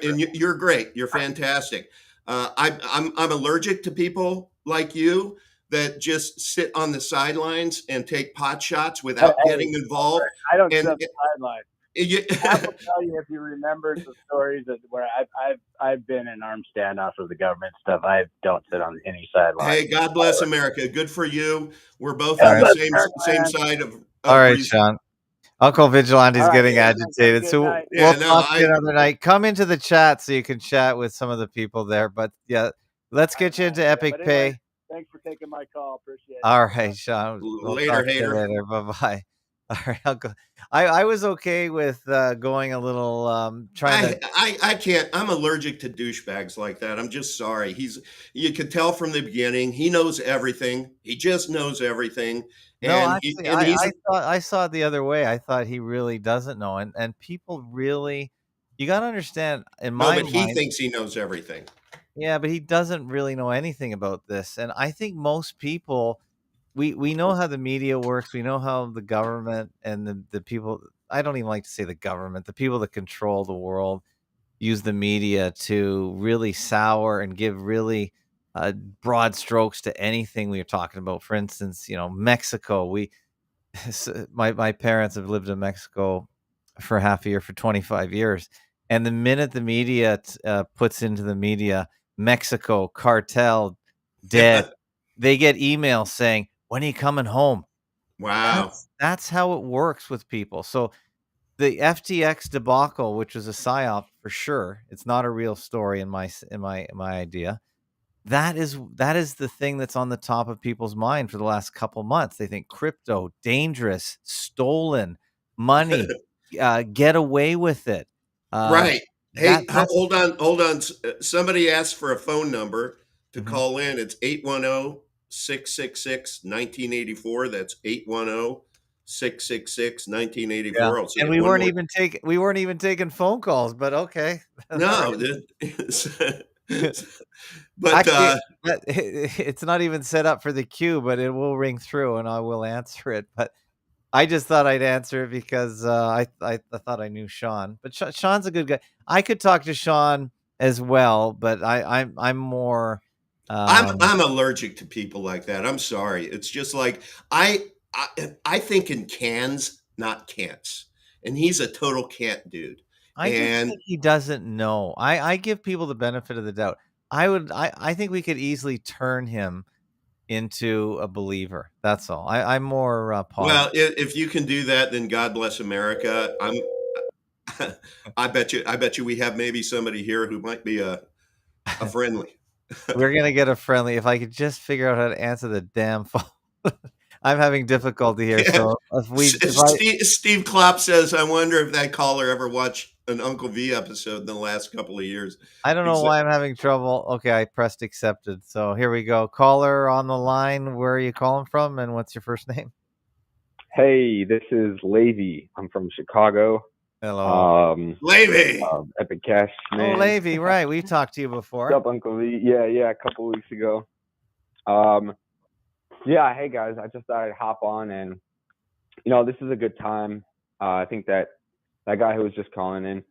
and you're great. You're fantastic. I'm allergic to people like you that just sit on the sidelines and take pot shots without getting involved. I don't sit on the sidelines. I will tell you, if you remember the stories where I've been in armed standoff with the government stuff. I don't sit on any sideline. Hey, God bless America. Good for you. We're both on the same side of. All right, Sean. Uncle Vigilante's getting agitated, so we'll talk to you another night. Come into the chat so you can chat with some of the people there. But yeah, let's get you into Epic Pay. Thanks for taking my call. Appreciate it. All right, Sean. Later, hater. Later. Bye-bye. All right, I'll go. I was okay with going a little I can't. I'm allergic to douchebags like that. I'm just sorry. You could tell from the beginning, he knows everything. He just knows everything. I saw it the other way. I thought he really doesn't know, and people really, you got to understand. He thinks he knows everything. Yeah, but he doesn't really know anything about this, and I think most people. We know how the media works. We know how the government and the people, I don't even like to say the government, the people that control the world use the media to really sour and give really broad strokes to anything we are talking about. For instance, Mexico. My parents have lived in Mexico for half a year for 25 years. And the minute the media puts into the media, Mexico, cartel, dead, they get emails saying, when are you coming home? Wow. That's how it works with people. So the FTX debacle, which was a psyop for sure, it's not a real story in my idea. That is the thing that's on the top of people's mind for the last couple months. They think crypto, dangerous, stolen, money, get away with it. Right. Hey, hold on. Somebody asked for a phone number to call in. It's 810-666-1984. That's 810-666-1984. Yeah. And we weren't even taking phone calls, but okay. No, but actually, it's not even set up for the queue, but it will ring through and I will answer it. But I just thought I'd answer it because I thought I knew Sean, but Sean's a good guy. I could talk to Sean as well, but I'm more. I'm allergic to people like that. I'm sorry. It's just like I think in cans, not can'ts, and he's a total can't dude. I just think he doesn't know. I give people the benefit of the doubt. I think we could easily turn him into a believer. That's all. I'm more positive. Well, if you can do that, then God bless America. I bet you we have maybe somebody here who might be a friendly. We're gonna get a friendly. If I could just figure out how to answer the damn phone. I'm having difficulty here. So Steve Klopp says, "I wonder if that caller ever watched an Uncle V episode in the last couple of years." I don't know why I'm having trouble. Okay, I pressed accepted. So here we go. Caller on the line. Where are you calling from, and what's your first name? Hey, this is Levy. I'm from Chicago. Hello, Levy. Epic Cash man. Oh, Levy, right? We've talked to you before. What's up, Uncle V? Yeah, a couple weeks ago. Yeah, hey guys, I just thought I'd hop on, and this is a good time. I think that guy who was just calling in,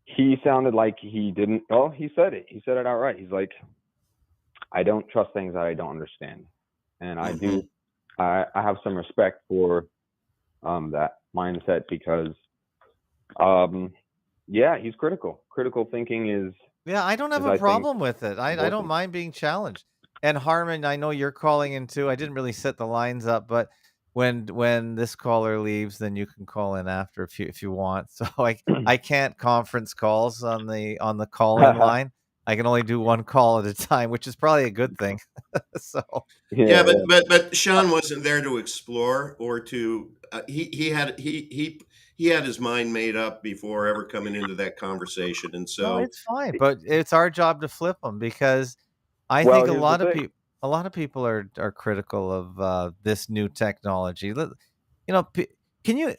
he sounded like he didn't. Oh, he said it. He said it outright. He's like, I don't trust things that I don't understand, and I do. I have some respect for that mindset because, yeah, he's critical. Critical thinking is. Yeah, I don't have a problem with it. I don't mind being challenged. And Harmon, I know you're calling in too. I didn't really set the lines up, but when this caller leaves, then you can call in after if you want. So I can't conference calls on the call-in line. I can only do one call at a time, which is probably a good thing. So yeah, but Sean wasn't there to explore or to he had his mind made up before ever coming into that conversation, and so it's fine. But it's our job to flip them because I think a lot of people are critical of this new technology. Can you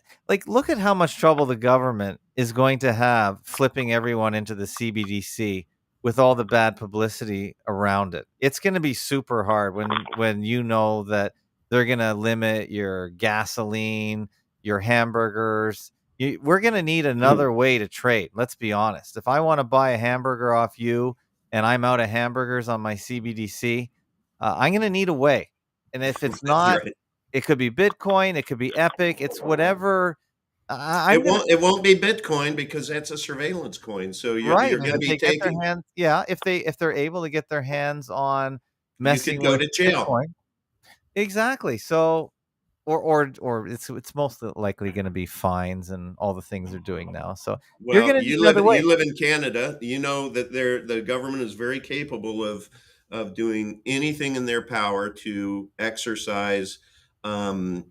look at how much trouble the government is going to have flipping everyone into the CBDC with all the bad publicity around it? It's going to be super hard when you know that they're going to limit your gasoline, your hamburgers. We're going to need another way to trade. Let's be honest. If I want to buy a hamburger off you and I'm out of hamburgers on my CBDC, I'm going to need a way. And if it's not, it could be Bitcoin, it could be Epic, it's whatever. It won't be Bitcoin because that's a surveillance coin. So you're going to be taking. If they're able to get their hands on messing you could go with to jail. Bitcoin. Exactly. So, or it's most likely going to be fines and all the things they're doing now. So well, you're going to you live in Canada. You know that the government is very capable of doing anything in their power to exercise pain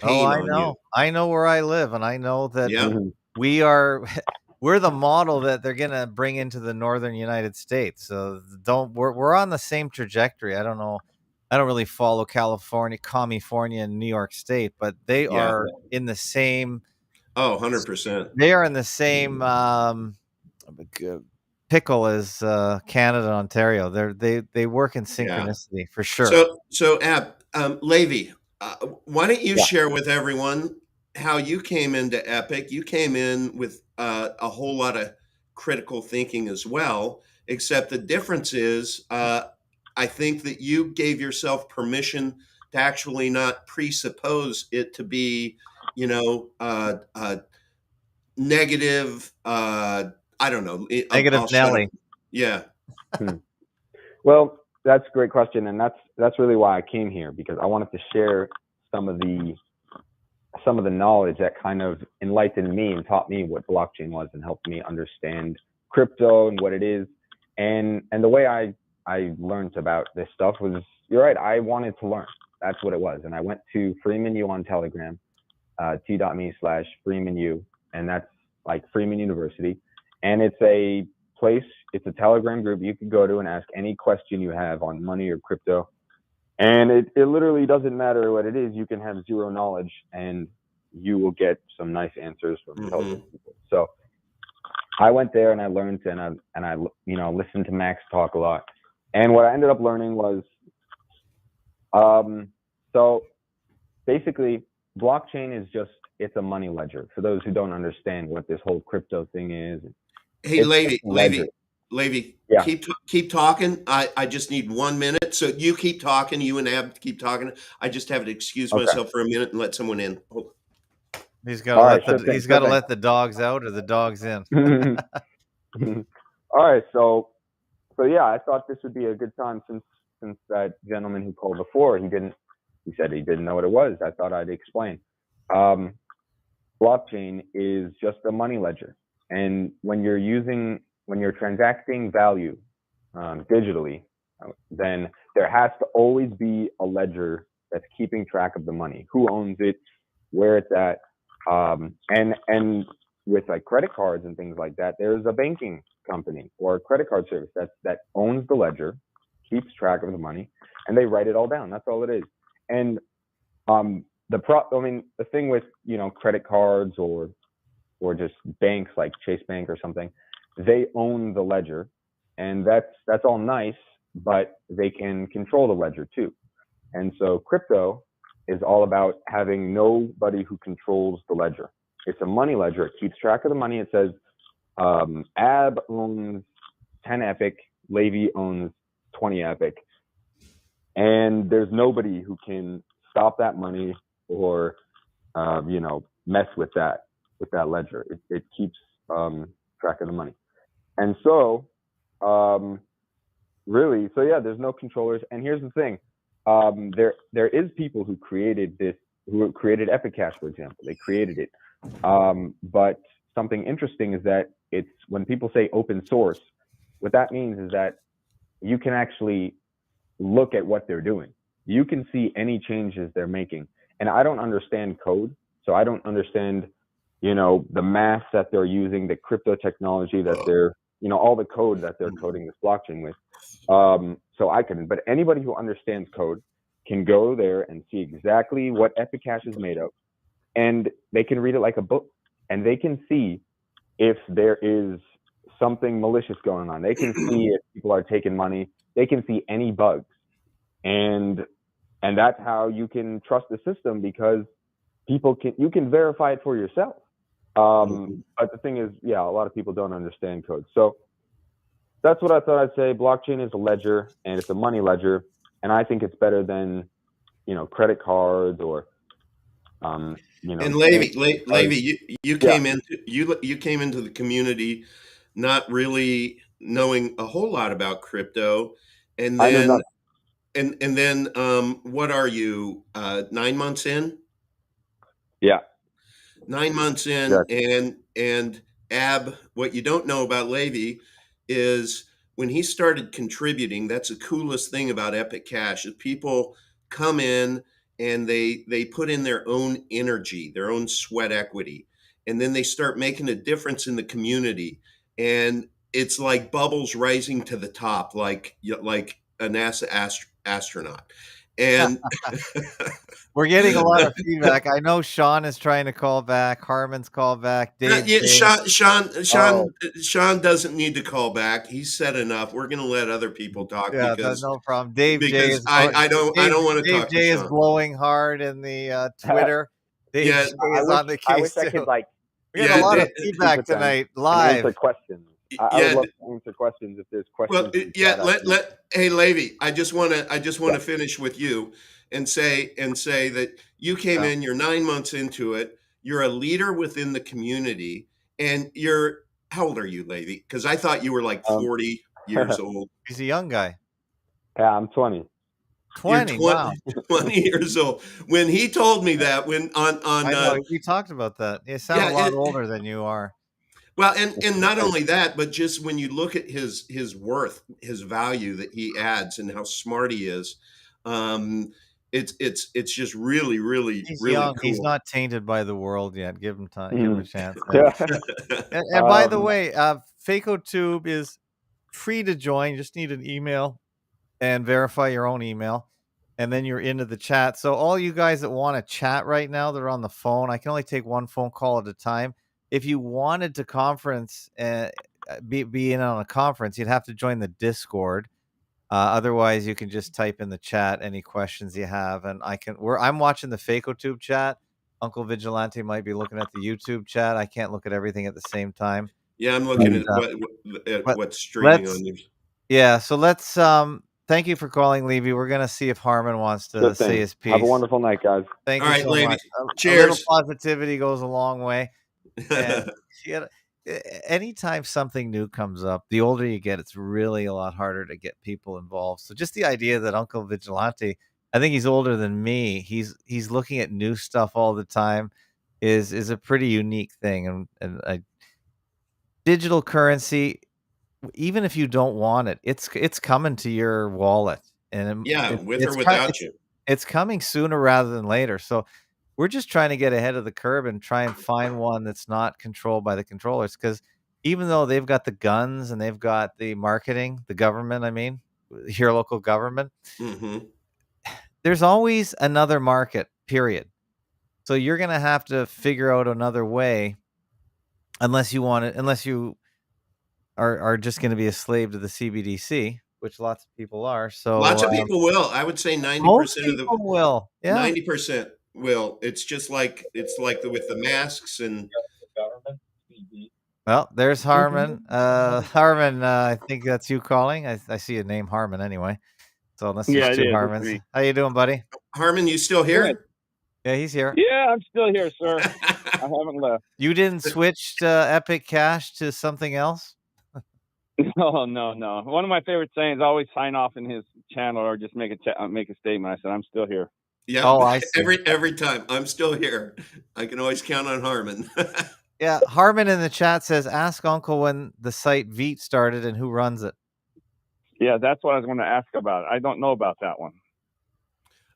on you. I know where I live, and I know that we're the model that they're going to bring into the northern United States. So we're on the same trajectory. I don't know. I don't really follow California, and New York State, but they are in the same. 100%. They are in the same pickle as Canada and Ontario. They work in synchronicity for sure. So Levy, why don't you share with everyone how you came into Epic? You came in with a whole lot of critical thinking as well, except the difference is I think that you gave yourself permission to actually not presuppose it to be, negative. I don't know. Negative Nelly. Yeah. Well, that's a great question, and that's really why I came here, because I wanted to share some of the knowledge that kind of enlightened me and taught me what blockchain was and helped me understand crypto and what it is. And the way I learned about this stuff was, you're right, I wanted to learn. That's what it was. And I went to Freeman U on Telegram, t.me/FreemanU, and that's like Freeman University. And it's a place, it's a Telegram group you can go to and ask any question you have on money or crypto. And it literally doesn't matter what it is. You can have zero knowledge and you will get some nice answers from intelligent people. So I went there and I learned, and I listened to Max talk a lot. And what I ended up learning was, so basically blockchain is it's a money ledger. For those who don't understand what this whole crypto thing is. Hey, Levy, yeah. Keep talking. I just need 1 minute. So you keep talking. You and Ab keep talking. I just have to excuse myself for a minute and let someone in. Hold on. He's got to let the dogs out or the dogs in. All right. So yeah, I thought this would be a good time since instance, that gentleman who called before, he said he didn't know what it was. I thought I'd explain. Blockchain is just a money ledger. And when you're transacting value digitally, then there has to always be a ledger that's keeping track of the money, who owns it, where it's at. And with like credit cards and things like that, there's a banking company or a credit card service that owns the ledger, keeps track of the money, and they write it all down. That's all it is. And the thing with, credit cards or just banks like Chase Bank or something, they own the ledger, and that's all nice, but they can control the ledger too. And so crypto is all about having nobody who controls the ledger. It's a money ledger. It keeps track of the money. It says Ab owns 10 Epic, Levy owns 20 Epic, and there's nobody who can stop that money or mess with that ledger. It keeps track of the money. And so there's no controllers. And here's the thing, there is people who created Epicash, for example. They created it, but something interesting is that it's, when people say open source, what that means is that you can actually look at what they're doing. You can see any changes they're making. And I don't understand code, so I don't understand, the math that they're using, the crypto technology that they're, all the code that they're coding this blockchain with. So I couldn't, but anybody who understands code can go there and see exactly what Epicash is made of, and they can read it like a book, and they can see if there is something malicious going on. They can see if people are taking money. They can see any bugs, and that's how you can trust the system, because you can verify it for yourself. But the thing is, a lot of people don't understand code. So that's what I thought I'd say. Blockchain is a ledger, and it's a money ledger, and I think it's better than, credit cards or, And Levy, you came into the community not really knowing a whole lot about crypto, and then what are you, 9 months in? Yeah. 9 months in, and Ab, what you don't know about Levy is when he started contributing, that's the coolest thing about Epic Cash, is people come in and they put in their own energy, their own sweat equity, and then they start making a difference in the community. And it's like bubbles rising to the top, like a NASA astronaut. And we're getting a lot of feedback. I know Sean is trying to call back. Harmon's called back. Dave, Sean doesn't need to call back. He's said enough. We're going to let other people talk. Yeah, because no problem. Dave J is I don't want to talk. Dave J is blowing hard in the Twitter. Dave J is on the case. I wish I could we got a lot of feedback tonight live. Answer questions. I would love to answer questions if there's questions. Well, hey Levy, I just want to finish with you and say that you came in, you're 9 months into it, you're a leader within the community, and how old are you, Levy? Because I thought you were like 40 years old. He's a young guy. Yeah, I'm 20. 20, wow. 20 years old. When he told me that, I know, you talked about that. You sound a lot older than you are. Well, and not only that, but just when you look at his worth, his value that he adds, and how smart he is, it's just really, really, He's really young. cool. He's not tainted by the world yet. Give him time. Give him a chance. And by the way, FacoTube is free to join. You just need an email and verify your own email, and then you're into the chat. So all you guys that want to chat right now, they're on the phone. I can only take one phone call at a time. If you wanted to conference, be in on a conference, you'd have to join the Discord. Otherwise, you can just type in the chat any questions you have, and I'm watching the FacoTube chat. Uncle Vigilante might be looking at the YouTube chat. I can't look at everything at the same time. Yeah, I'm looking at what's streaming on you. Yeah, so let's thank you for calling, Levy. We're gonna see if Harmon wants to say his piece. Have a wonderful night, guys. Thank you so much. Cheers. A little positivity goes a long way. And anytime something new comes up, the older you get, it's really a lot harder to get people involved. So just the idea that Uncle Vigilante, I think he's older than me. He's looking at new stuff all the time is a pretty unique thing. And digital currency, even if you don't want it, it's coming to your wallet, and with or without you. It's coming sooner rather than later. So we're just trying to get ahead of the curve and try and find one that's not controlled by the controllers. Because even though they've got the guns and they've got the marketing, the government, I mean, your local government, there's always another market, period. So you're going to have to figure out another way unless you are just going to be a slave to the CBDC, which lots of people are. So lots of people will. I would say 90% of them will. Yeah. 90% will. It's just like with the masks and. Well, there's Harmon. Harmon, I think that's you calling. I see a name Harmon anyway. So unless there's two Harmons. How you doing, buddy? Harmon, you still here? Good. Yeah, he's here. Yeah, I'm still here, sir. I haven't left. You didn't switch to Epic Cash to something else? No. One of my favorite sayings: always sign off in his channel or just make a statement. I said, I'm still here. Yeah. Oh, I see. Every time I'm still here. I can always count on Harmon. Yeah, Harmon in the chat says, "Ask Uncle when the site Veet started and who runs it." Yeah, that's what I was going to ask about. I don't know about that one.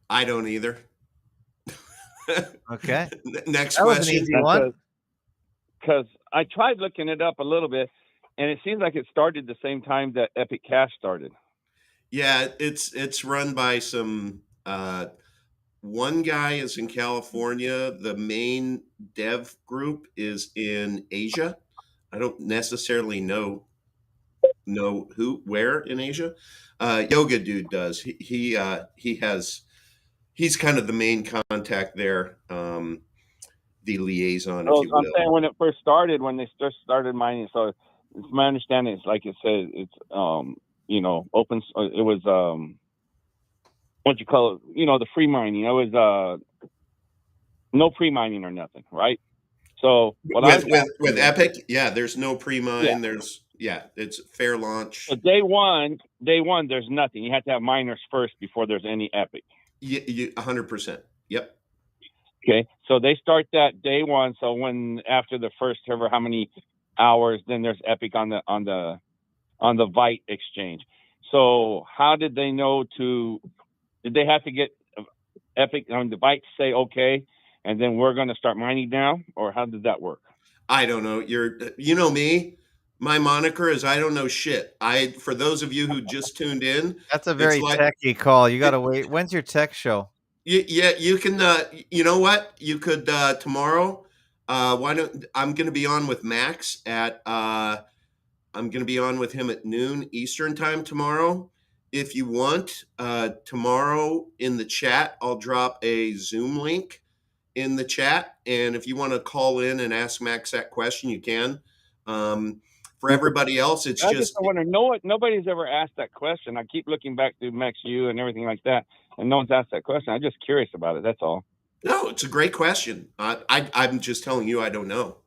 I don't either. Okay. Next that question. Was an easy one. Because I tried looking it up a little bit, and it seems like it started the same time that Epic Cash started. Yeah, it's run by some. One guy is in California. The main dev group is in Asia. I don't necessarily know where in Asia. Yoga Dude does. He's kind of the main contact there, the liaison, if you will. I'm saying when it first started, when they first started mining, so it's my understanding is like it said, it's open. It was what you call it, the free mining. It was no pre-mining or nothing, right? So with Epic, yeah, there's no pre-mine. Yeah. It's fair launch. So day one, there's nothing. You have to have miners first before there's any Epic. 100%. Yep. Okay, so they start that day one. So when after the first ever how many hours, then there's Epic on the Vite exchange. So how did they know to? Did they have to get Epic on the Vite to say okay, and then we're going to start mining now, or how did that work? I don't know. You know me. My moniker is I don't know shit. For those of you who just tuned in, that's a very techie call. You got to wait. When's your tech show? Yeah, you can. You know what? You could tomorrow. I'm going to be on with Max at. I'm going to be on with him at noon Eastern time tomorrow. If you want, tomorrow in the chat, I'll drop a Zoom link in the chat, and if you want to call in and ask Max that question, you can. For everybody else, it's I just want to know what nobody's ever asked that question. I keep looking back to Max U and everything like that, and no one's asked that question. I'm just curious about it. That's all. No, it's a great question. I'm just telling you, I don't know.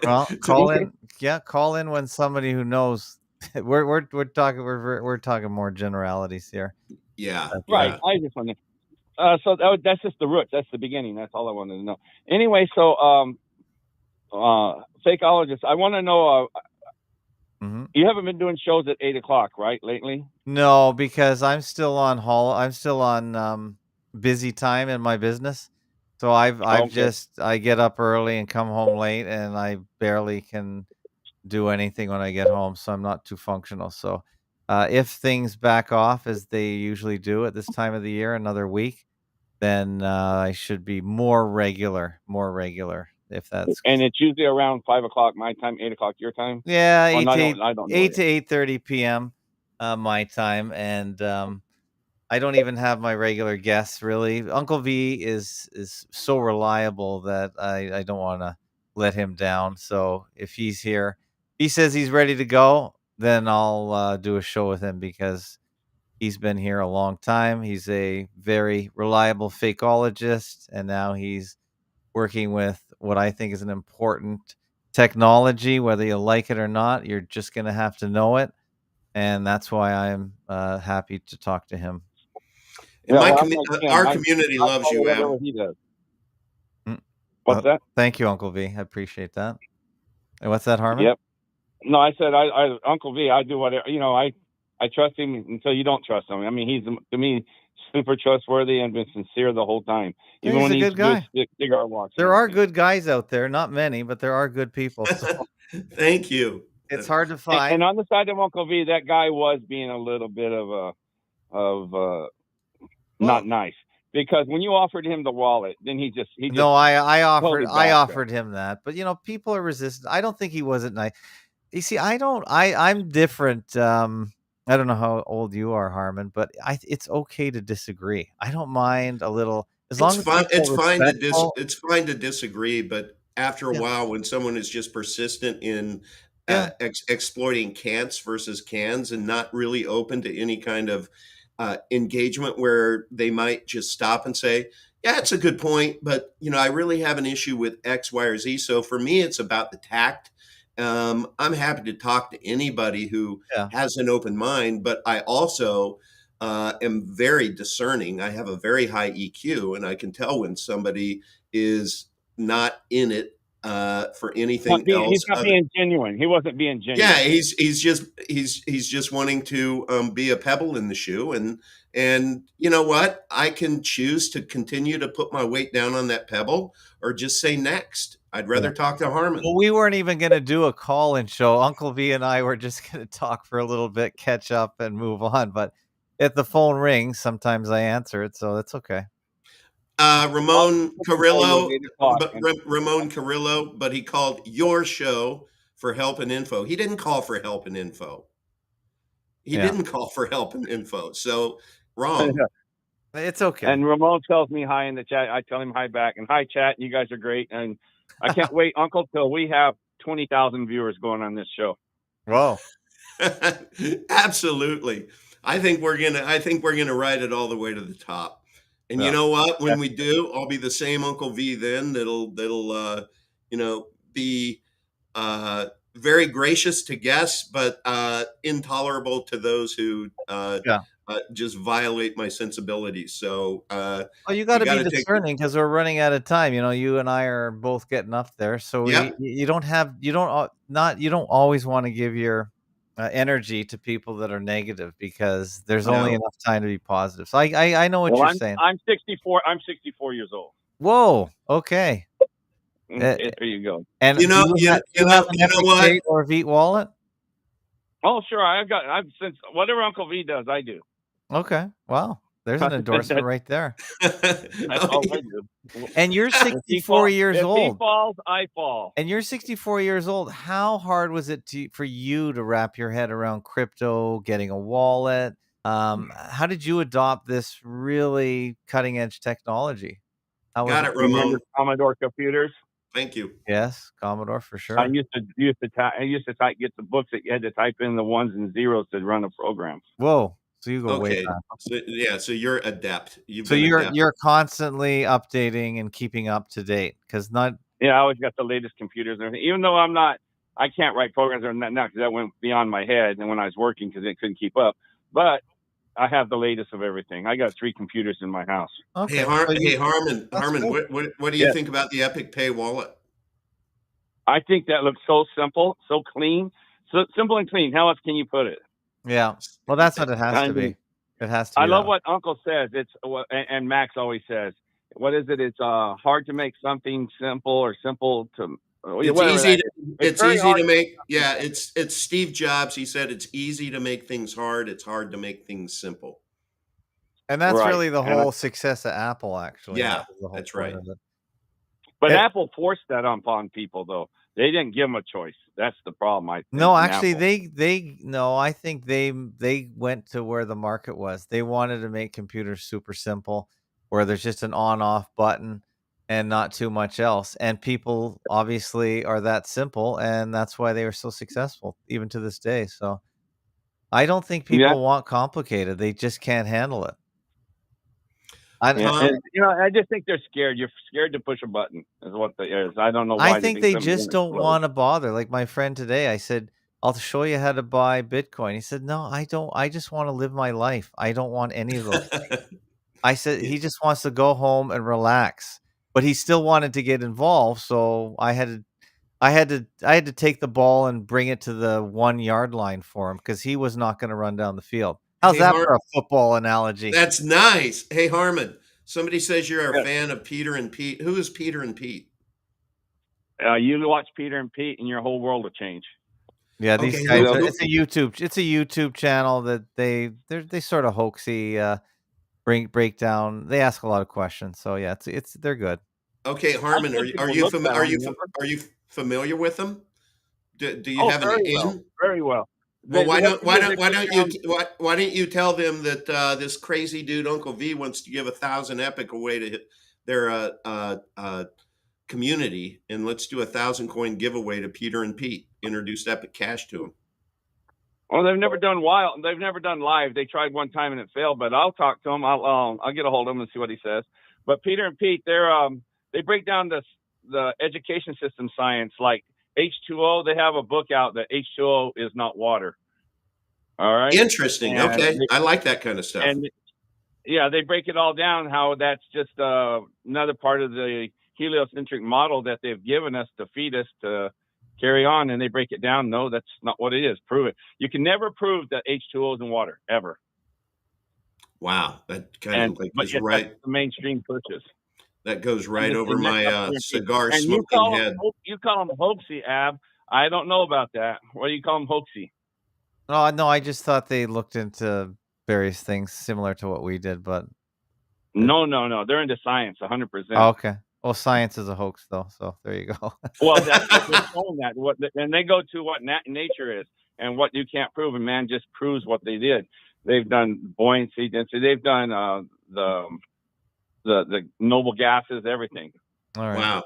Well, call in. Yeah, call in when somebody who knows. We're talking more generalities here. Yeah, right. Yeah. I just wonder. So that's just the roots. That's the beginning. That's all I wanted to know. Anyway, so fakeologist, I want to know. You haven't been doing shows at 8:00, right? Lately? No, because I'm still on I'm still on busy time in my business. So I get up early and come home late, and I barely can do anything when I get home. So I'm not too functional. So if things back off as they usually do at this time of the year, another week, then I should be more regular. If that's and it's usually around 5:00 my time, 8:00 your time. Yeah, 8 to 8:30 p.m. My time, and I don't even have my regular guests really. Uncle V is so reliable that I don't want to let him down. So if he's here, he says he's ready to go, then I'll do a show with him because he's been here a long time. He's a very reliable fakeologist, and now he's working with what I think is an important technology, whether you like it or not. You're just going to have to know it, and that's why I'm happy to talk to him. And Yeah, well, I'm like him. our community I loves follow you, whatever Am. he does. Mm. What's that? Thank you, Uncle V. I appreciate that. And what's that, Harmon? Yep. No, I said I Uncle V. I do whatever. I trust him until you don't trust him. I mean, he's to me super trustworthy and been sincere the whole time. Even He's when a good guy. cigar walks. There are good guys out there, not many, but there are good people. So Thank you. it's hard to find. And on the side of Uncle V, that guy was being a little bit not nice, because when you offered him the wallet, then he just no, I totally offered him that, but people are resistant. I don't think he wasn't nice. You see, I'm different. I don't know how old you are, Harmon, but it's okay to disagree. I don't mind a little, as long as It's fine respectful. it's fine to disagree, but after a while, when someone is just persistent in exploiting cants versus cans and not really open to any kind of engagement where they might just stop and say, yeah, it's a good point, but I really have an issue with X, Y, or Z. So for me, it's about the tact. I'm happy to talk to anybody who has an open mind, but I also am very discerning. I have a very high EQ, and I can tell when somebody is not in it for anything else. He's not being genuine. He wasn't being genuine. Yeah, he's just wanting to be a pebble in the shoe, and you know what? I can choose to continue to put my weight down on that pebble, or just say next. I'd rather talk to Harmon. Well, we weren't even going to do a call-in show. Uncle V and I were just going to talk for a little bit, catch up, and move on. But if the phone rings, sometimes I answer it, so it's okay. Ramon Carrillo, but he called your show for help and info. He didn't call for help and info. So wrong. It's okay. And Ramon tells me hi in the chat. I tell him hi back. And hi, chat. You guys are great. And I can't wait, Uncle, till we have 20,000 viewers going on this show. Whoa. Absolutely. I think we're gonna ride it all the way to the top. And you know what? When we do, I'll be the same Uncle V then. That'll be very gracious to guests, but intolerable to those who just violate my sensibilities. So you got to be discerning, because we're running out of time. You and I are both getting up there, so you don't always want to give your energy to people that are negative, because there's only enough time to be positive. So I know what you're saying. I'm 64. I'm 64 years old. Whoa. Okay. There you go. And do you have an Epic Pay or Veet wallet? Oh, sure. I've since whatever Uncle V does, I do. Okay. Wow. There's an endorsement right there. That's all I do. And you're 64 years old. If he falls, I fall. And you're 64 years old. How hard was it for you to wrap your head around crypto, getting a wallet? How did you adopt this really cutting edge technoloology? Got it, Ramon. Remember Commodore computers? Thank you. Yes, Commodore for sure. I used to get the books that you had to type in the ones and zeros to run a program. Whoa. So you go way back. So you're adept. You're constantly updating and keeping up to date, because I always got the latest computers and everything. Even though I can't write programs or not now, because that went beyond my head, and when I was working, because it couldn't keep up. But I have the latest of everything. I got 3 computers in my house. Okay. Hey, Harmon, what do you think about the Epic Pay wallet? I think that looks so simple, so clean, so simple and clean. How else can you put it? Yeah. Well, that's what it has to be. It has to be. I love what Uncle says. And Max always says, what is it? It's hard to make something simple, or simple to. It's easy to make. Yeah, it's Steve Jobs. He said it's easy to make things hard. It's hard to make things simple. And that's really the whole success of Apple, actually. Yeah, that's right. But Apple forced that upon people, though. They didn't give them a choice. That's the problem, I think. No, actually, I think they went to where the market was. They wanted to make computers super simple, where there's just an on-off button and not too much else. And people obviously are that simple, and that's why they were so successful, even to this day. So I don't think people want complicated. They just can't handle it. I just think they're scared. You're scared to push a button is what it is. I don't know why. I think they just don't want to bother. Like my friend today, I said, I'll show you how to buy Bitcoin. He said, no, I don't. I just want to live my life. I don't want any of those things. I said, he just wants to go home and relax, but he still wanted to get involved. So I had to take the ball and bring it to the 1 yard line for him because he was not going to run down the field. How's that for a football analogy? That's nice. Hey, Harmon, somebody says you're a fan of Peter and Pete. Who is Peter and Pete? You watch Peter and Pete, and your whole world will change. Yeah, these guys. It's a YouTube channel that they sort of hoaxy. Break down. They ask a lot of questions. So yeah, they're good. Okay, Harmon, are you familiar with them? Do you have an in? Very well. Well, why don't you tell them that this crazy dude Uncle V wants to give 1,000 epic away to their community, and let's do 1,000 coin giveaway to Peter and Pete. Introduce Epic Cash to them. Well, they've never done wild. They've never done live. They tried one time and it failed. But I'll talk to them. I'll get a hold of him and see what he says. But Peter and Pete, they break down the education system science like H2O. They have a book out that H2O is not water. All right. Interesting. Okay, I like that kind of stuff. And yeah, they break it all down. How that's just another part of the heliocentric model that they've given us to feed us to carry on, and they break it down. No, that's not what it is. Prove it. You can never prove that H2O is in water ever. Wow, that kind of goes right. The mainstream pushes. That goes right over my cigar smoking head. You call them hoaxy, Ab. I don't know about that. What do you call them, hoaxy? Oh no, I just thought they looked into various things similar to what we did, but no, they're into science, 100%. Oh, okay. Well, science is a hoax, though, so there you go. Well, that's what they're showing that. And they go to what nature is and what you can't prove, and man just proves what they did. They've done buoyancy, density. They've done the noble gases, everything. All right. Wow.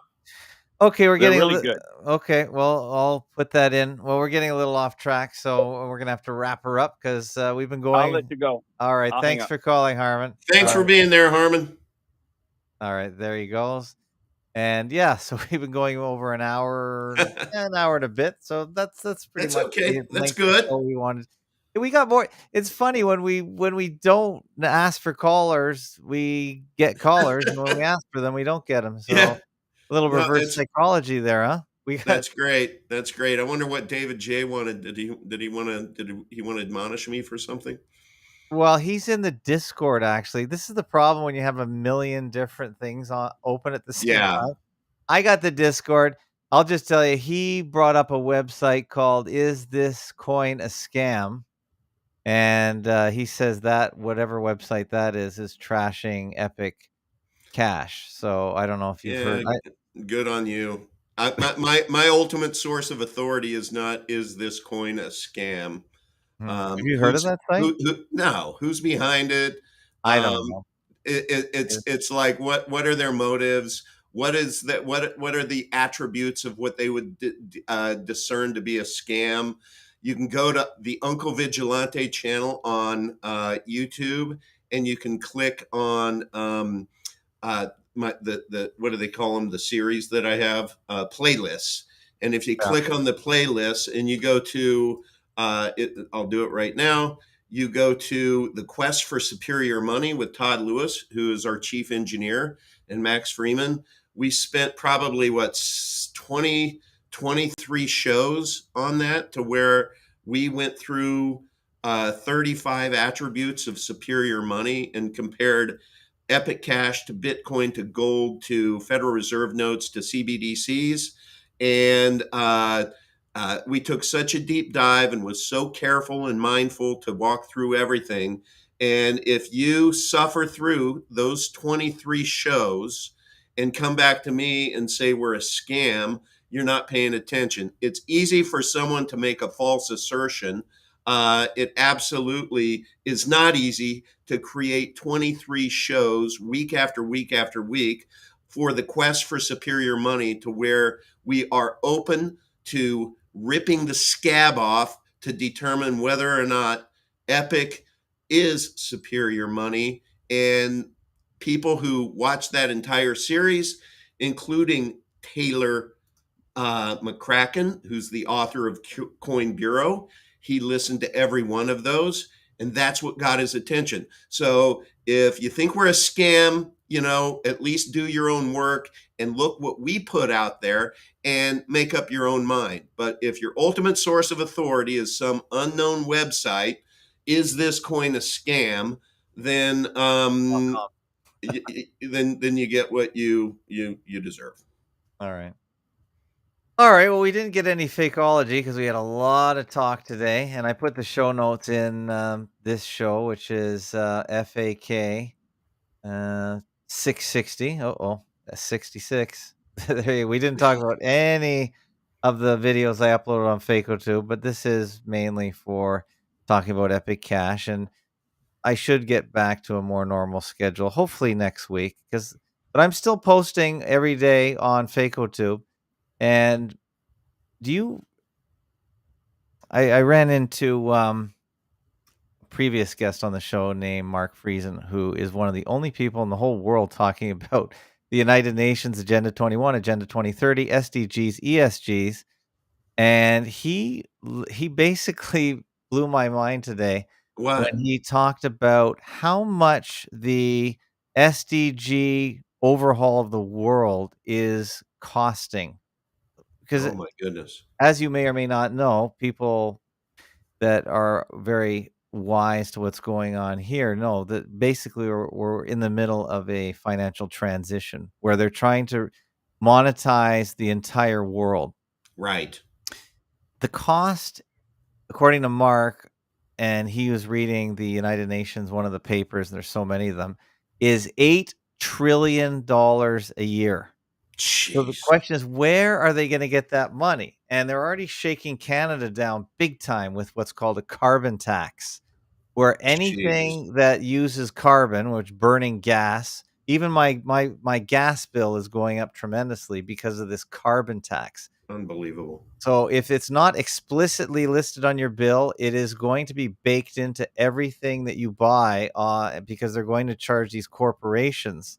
Okay, we're getting really good. Okay, well, I'll put that in. Well, we're getting a little off track, so we're gonna have to wrap her up because we've been going. I'll let you go. All right, thanks for calling, Harmon. Thanks for being there, Harmon. All right, there he goes. And yeah, so we've been going over an hour and a bit. So that's pretty much okay. That's good. We wanted. We got more. It's funny when we don't ask for callers, we get callers, and when we ask for them, we don't get them. So a little reverse psychology there, huh? That's great. That's great. I wonder what David J wanted. Did he want to admonish me for something? Well, he's in the Discord, actually. This is the problem when you have a million different things open at the same time. I got the Discord. I'll just tell you, he brought up a website called Is This Coin a Scam? And he says that whatever website that is trashing Epic Cash. So I don't know if you've heard. Good on you. My ultimate source of authority is not Is This Coin a Scam? Have you heard of that site? No. Who's behind it? I don't know. It's like what are their motives? What is that? What are the attributes of what they would discern to be a scam? You can go to the Uncle Vigilante channel on YouTube, and you can click on the what do they call them? The series that I have, playlists. And if you click on the playlist and you go to I'll do it right now. You go to The Quest for Superior Money with Todd Lewis, who is our chief engineer, and Max Freeman. We spent probably 23 shows on that, to where we went through 35 attributes of superior money and compared Epic Cash to Bitcoin to gold to Federal Reserve notes to CBDCs. And we took such a deep dive and was so careful and mindful to walk through everything. And if you suffer through those 23 shows and come back to me and say we're a scam, you're not paying attention. It's easy for someone to make a false assertion. It absolutely is not easy to create 23 shows week after week after week for the quest for superior money, to where we are open to ripping the scab off to determine whether or not Epic is superior money. And people who watched that entire series, including Taylor McCracken, who's the author of Coin Bureau. He listened to every one of those, and that's what got his attention. So if you think we're a scam, at least do your own work and look what we put out there and make up your own mind. But if your ultimate source of authority is some unknown website, is this coin a scam? Then then you get what you deserve. All right. All right. Well, we didn't get any fakeology because we had a lot of talk today, and I put the show notes in this show, which is FAK 660. That's 66. We didn't talk about any of the videos I uploaded on FakeOTube, but this is mainly for talking about Epic Cash, and I should get back to a more normal schedule, hopefully next week. But I'm still posting every day on FakeOTube, and I ran into a previous guest on the show named Mark Friesen, who is one of the only people in the whole world talking about the United Nations Agenda 21, Agenda 2030, SDGs, ESGs, and he basically blew my mind today What? when he talked about how much the SDG overhaul of the world is costing. Because Oh my goodness. as you may or may not know, people that are very wise to what's going on here know that basically we're in the middle of a financial transition where they're trying to monetize the entire world. Right. The cost, according to Mark, and he was reading the United Nations, one of the papers, and there's so many of them, is $8 trillion a year. So the Jeez. question is, where are they going to get that money? And they're already shaking Canada down big time with what's called a carbon tax, where anything that uses carbon, which burning gas, even my gas bill is going up tremendously because of this carbon tax. Unbelievable. So if it's not explicitly listed on your bill, it is going to be baked into everything that you buy because they're going to charge these corporations.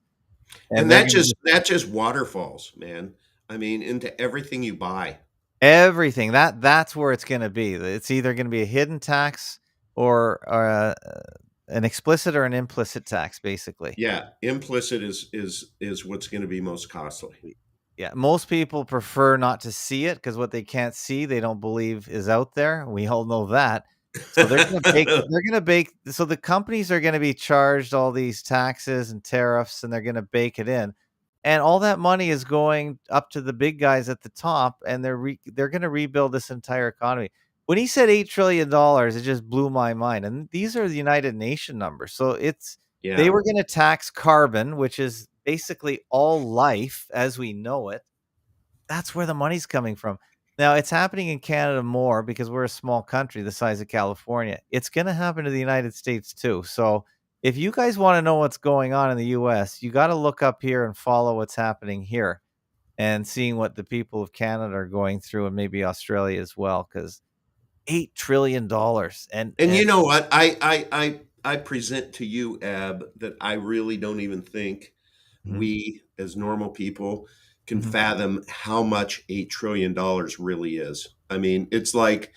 And that just waterfalls, man. I mean, into everything you buy. Everything. That's where it's gonna be. It's either gonna be a hidden tax or, an explicit or an implicit tax, basically. Yeah, implicit is what's going to be most costly. Yeah, most people prefer not to see it because what they can't see, they don't believe is out there. We all know that. So so the companies are gonna be charged all these taxes and tariffs, and they're gonna bake it in. And all that money is going up to the big guys at the top, and they're gonna rebuild this entire economy. When he said $8 trillion, it just blew my mind, and these are the United Nation numbers. So they Yeah. were gonna tax carbon, which is basically all life as we know it. That's where the money's coming from. Now, it's happening in Canada more because we're a small country the size of California. It's gonna happen to the United States too. So, if you guys wanna know what's going on in the US, you gotta look up here and follow what's happening here and seeing what the people of Canada are going through and maybe Australia as well, because $8 trillion And you know what? I present to you, Ab, that I really don't even think Mhm. we as normal people can Mhm. fathom how much $8 trillion really is. I mean, it's like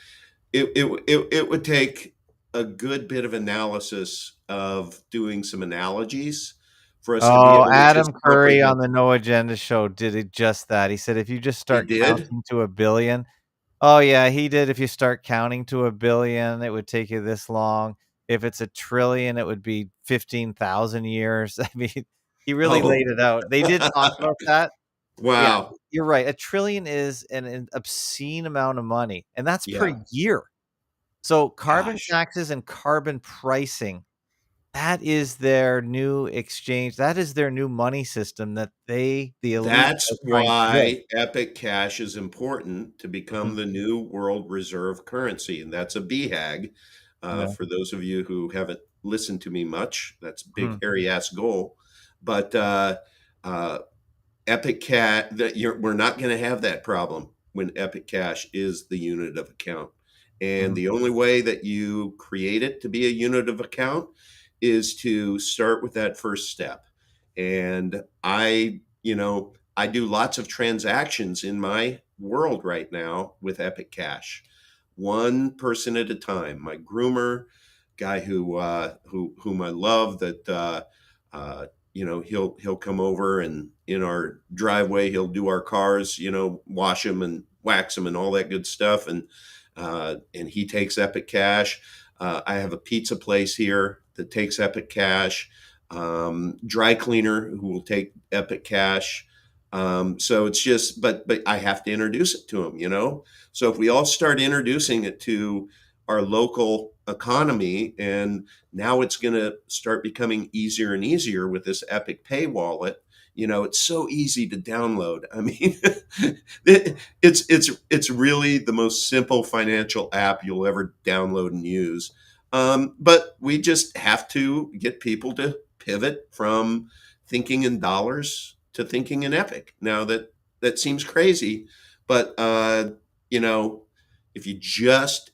it would take a good bit of analysis of doing some analogies for us to be Oh, able to just Adam Curry comprehend. on the No Agenda show did it just that. He said if you just He start did? counting to a billion. Oh, yeah, he did. If you start counting to a billion, it would take you this long. If it's a trillion, it would be 15,000 years. I mean, he really Oh. laid it out. They did talk about that. Yeah, Wow. you're right. A trillion is an obscene amount of money, and that's per Yeah. year. So carbon Gosh. taxes and carbon pricing, that is their new exchange. That is their new money system that the elite That's are trying to build. why Epic Cash is important to become Mhm. the new world reserve currency, and that's a BHAG. Yeah. For those of you who haven't listened to me much, that's big, Mhm. hairy ass goal. But uh, Epic Cash, we're not going to have that problem when Epic Cash is the unit of account. And Mhm. the only way that you create it to be a unit of account is to start with that first step. And I do lots of transactions in my world right now with Epic Cash, one person at a time. My groomer, guy whom I love, that he'll come over, and in our driveway he'll do our cars, wash them and wax them and all that good stuff, and he takes Epic Cash. I have a pizza place here that takes Epic Cash. Dry cleaner who will take Epic Cash. So it's just, but I have to introduce it to them, So if we all start introducing it to our local economy, and now it's going to start becoming easier and easier with this Epic Pay wallet. It's so easy to download. I mean, it's really the most simple financial app you'll ever download and use. But we just have to get people to pivot from thinking in dollars to thinking in Epic. Now that seems crazy, but if you just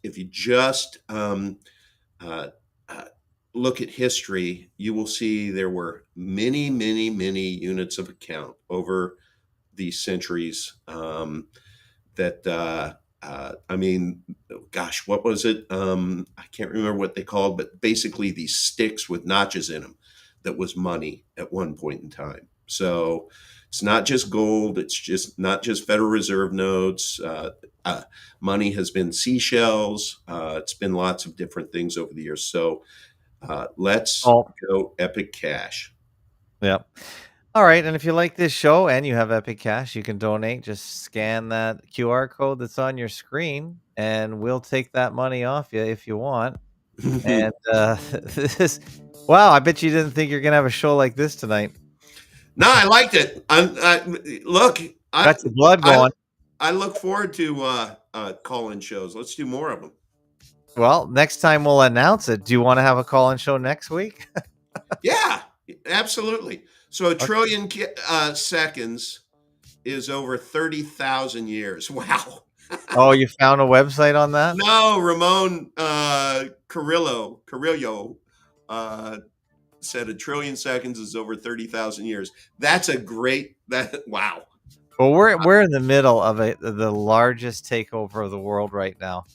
look at history, you will see there were many, many, many units of account over these centuries. I mean, gosh, what was it? I can't remember what they called, but basically these sticks with notches in them, that was money at one point in time. So it's not just gold. It's just not just Federal Reserve notes. Money has been seashells. It's been lots of different things over the years. So let's go Epic Cash. Yep. All right. And if you like this show and you have Epic Cash, you can donate. Just scan that QR code that's on your screen, and we'll take that money off you if you want. And wow, I bet you didn't think you're going to have a show like this tonight. No, I liked it. Look, got your blood going. I look forward to call-in shows. Let's do more of them. Well, next time we'll announce it. Do you want to have a call-in show next week? Yeah, absolutely. So a trillion seconds is over 30,000 years. Wow. Oh, you found a website on that? No, Ramon Carrillo said a trillion seconds is over 30,000 years. That's wow. Well, we're in the middle of the largest takeover of the world right now.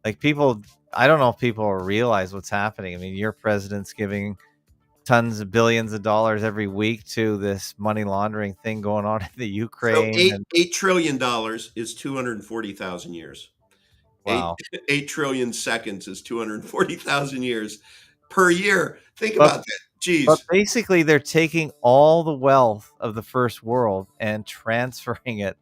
Like, people, I don't know if people realize what's happening. I mean, your president's giving tons of billions of dollars every week to this money laundering thing going on in the Ukraine. So $8 trillion is 240,000 years. Wow. 8 trillion seconds is 240,000 years per year. Think about that. Jeez. But basically, they're taking all the wealth of the first world and transferring it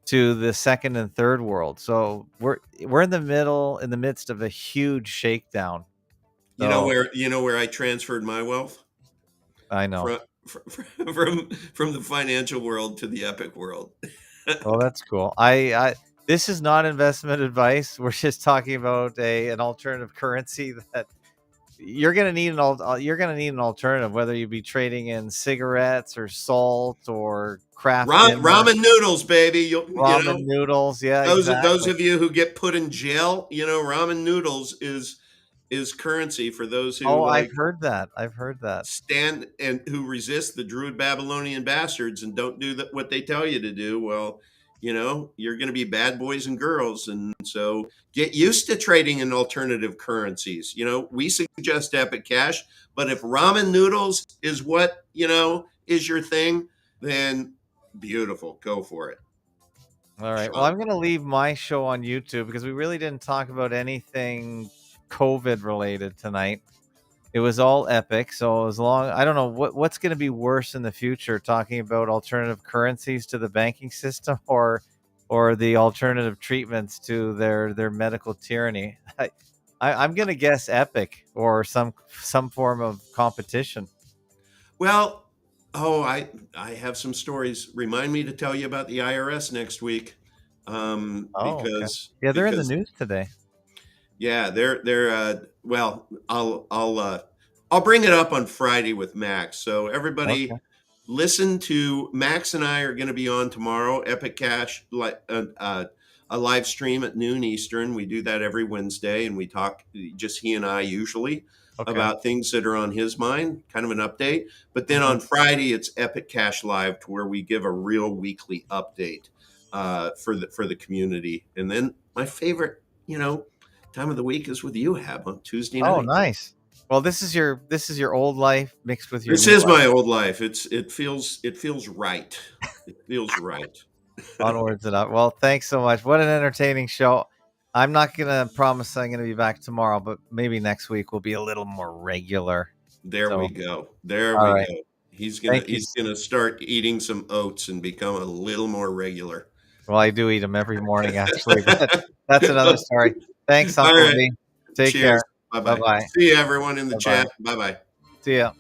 to the second and third world. So we're in the midst of a huge shakedown. So, you know where I transferred my wealth? I know. From the financial world to the Epic world. Oh, that's cool. This is not investment advice. We're just talking about an alternative currency that you're going to need an alternative, whether you be trading in cigarettes or salt or craft ramen noodles, baby. Ramen noodles, yeah. Those of you who get put in jail, ramen noodles is currency for those who. Oh, I've heard that. Stand and who resist the Druid Babylonian bastards and don't do what they tell you to do. Well, you're going to be bad boys and girls. And so get used to trading in alternative currencies. We suggest Epic Cash, but if ramen noodles is what, is your thing, then beautiful. Go for it. All right. Well, I'm going to leave my show on YouTube because we really didn't talk about anything COVID related tonight. It was all Epic. So I don't know what's going to be worse in the future, talking about alternative currencies to the banking system or the alternative treatments to their medical tyranny. I'm going to guess Epic or some form of competition. Well, I have some stories. Remind me to tell you about the IRS next week. Because okay. They're in the news today. Yeah, they're well, I'll bring it up on Friday with Max. So everybody listen to Max, and I are going to be on tomorrow, Epic Cash, a live stream at noon Eastern. We do that every Wednesday, and we talk, just he and I usually. about things that are on his mind, kind of an update. But then on Friday, it's Epic Cash Live, to where we give a real weekly update for the community. And then my favorite, time of the week is with you, Hab, on Tuesday night. Oh, nice. Well, this is your old life mixed with your. This is my old life. It feels right. It feels right. Onwards and up. Well, thanks so much. What an entertaining show. I'm not gonna promise I'm gonna be back tomorrow, but maybe next week will be a little more regular. There we go. There we right. go. He's gonna start eating some oats and become a little more regular. Well, I do eat them every morning, actually. But that's another story. Thanks, Uncle V. Take care. Bye bye. See you, everyone in the chat. Bye bye. See ya.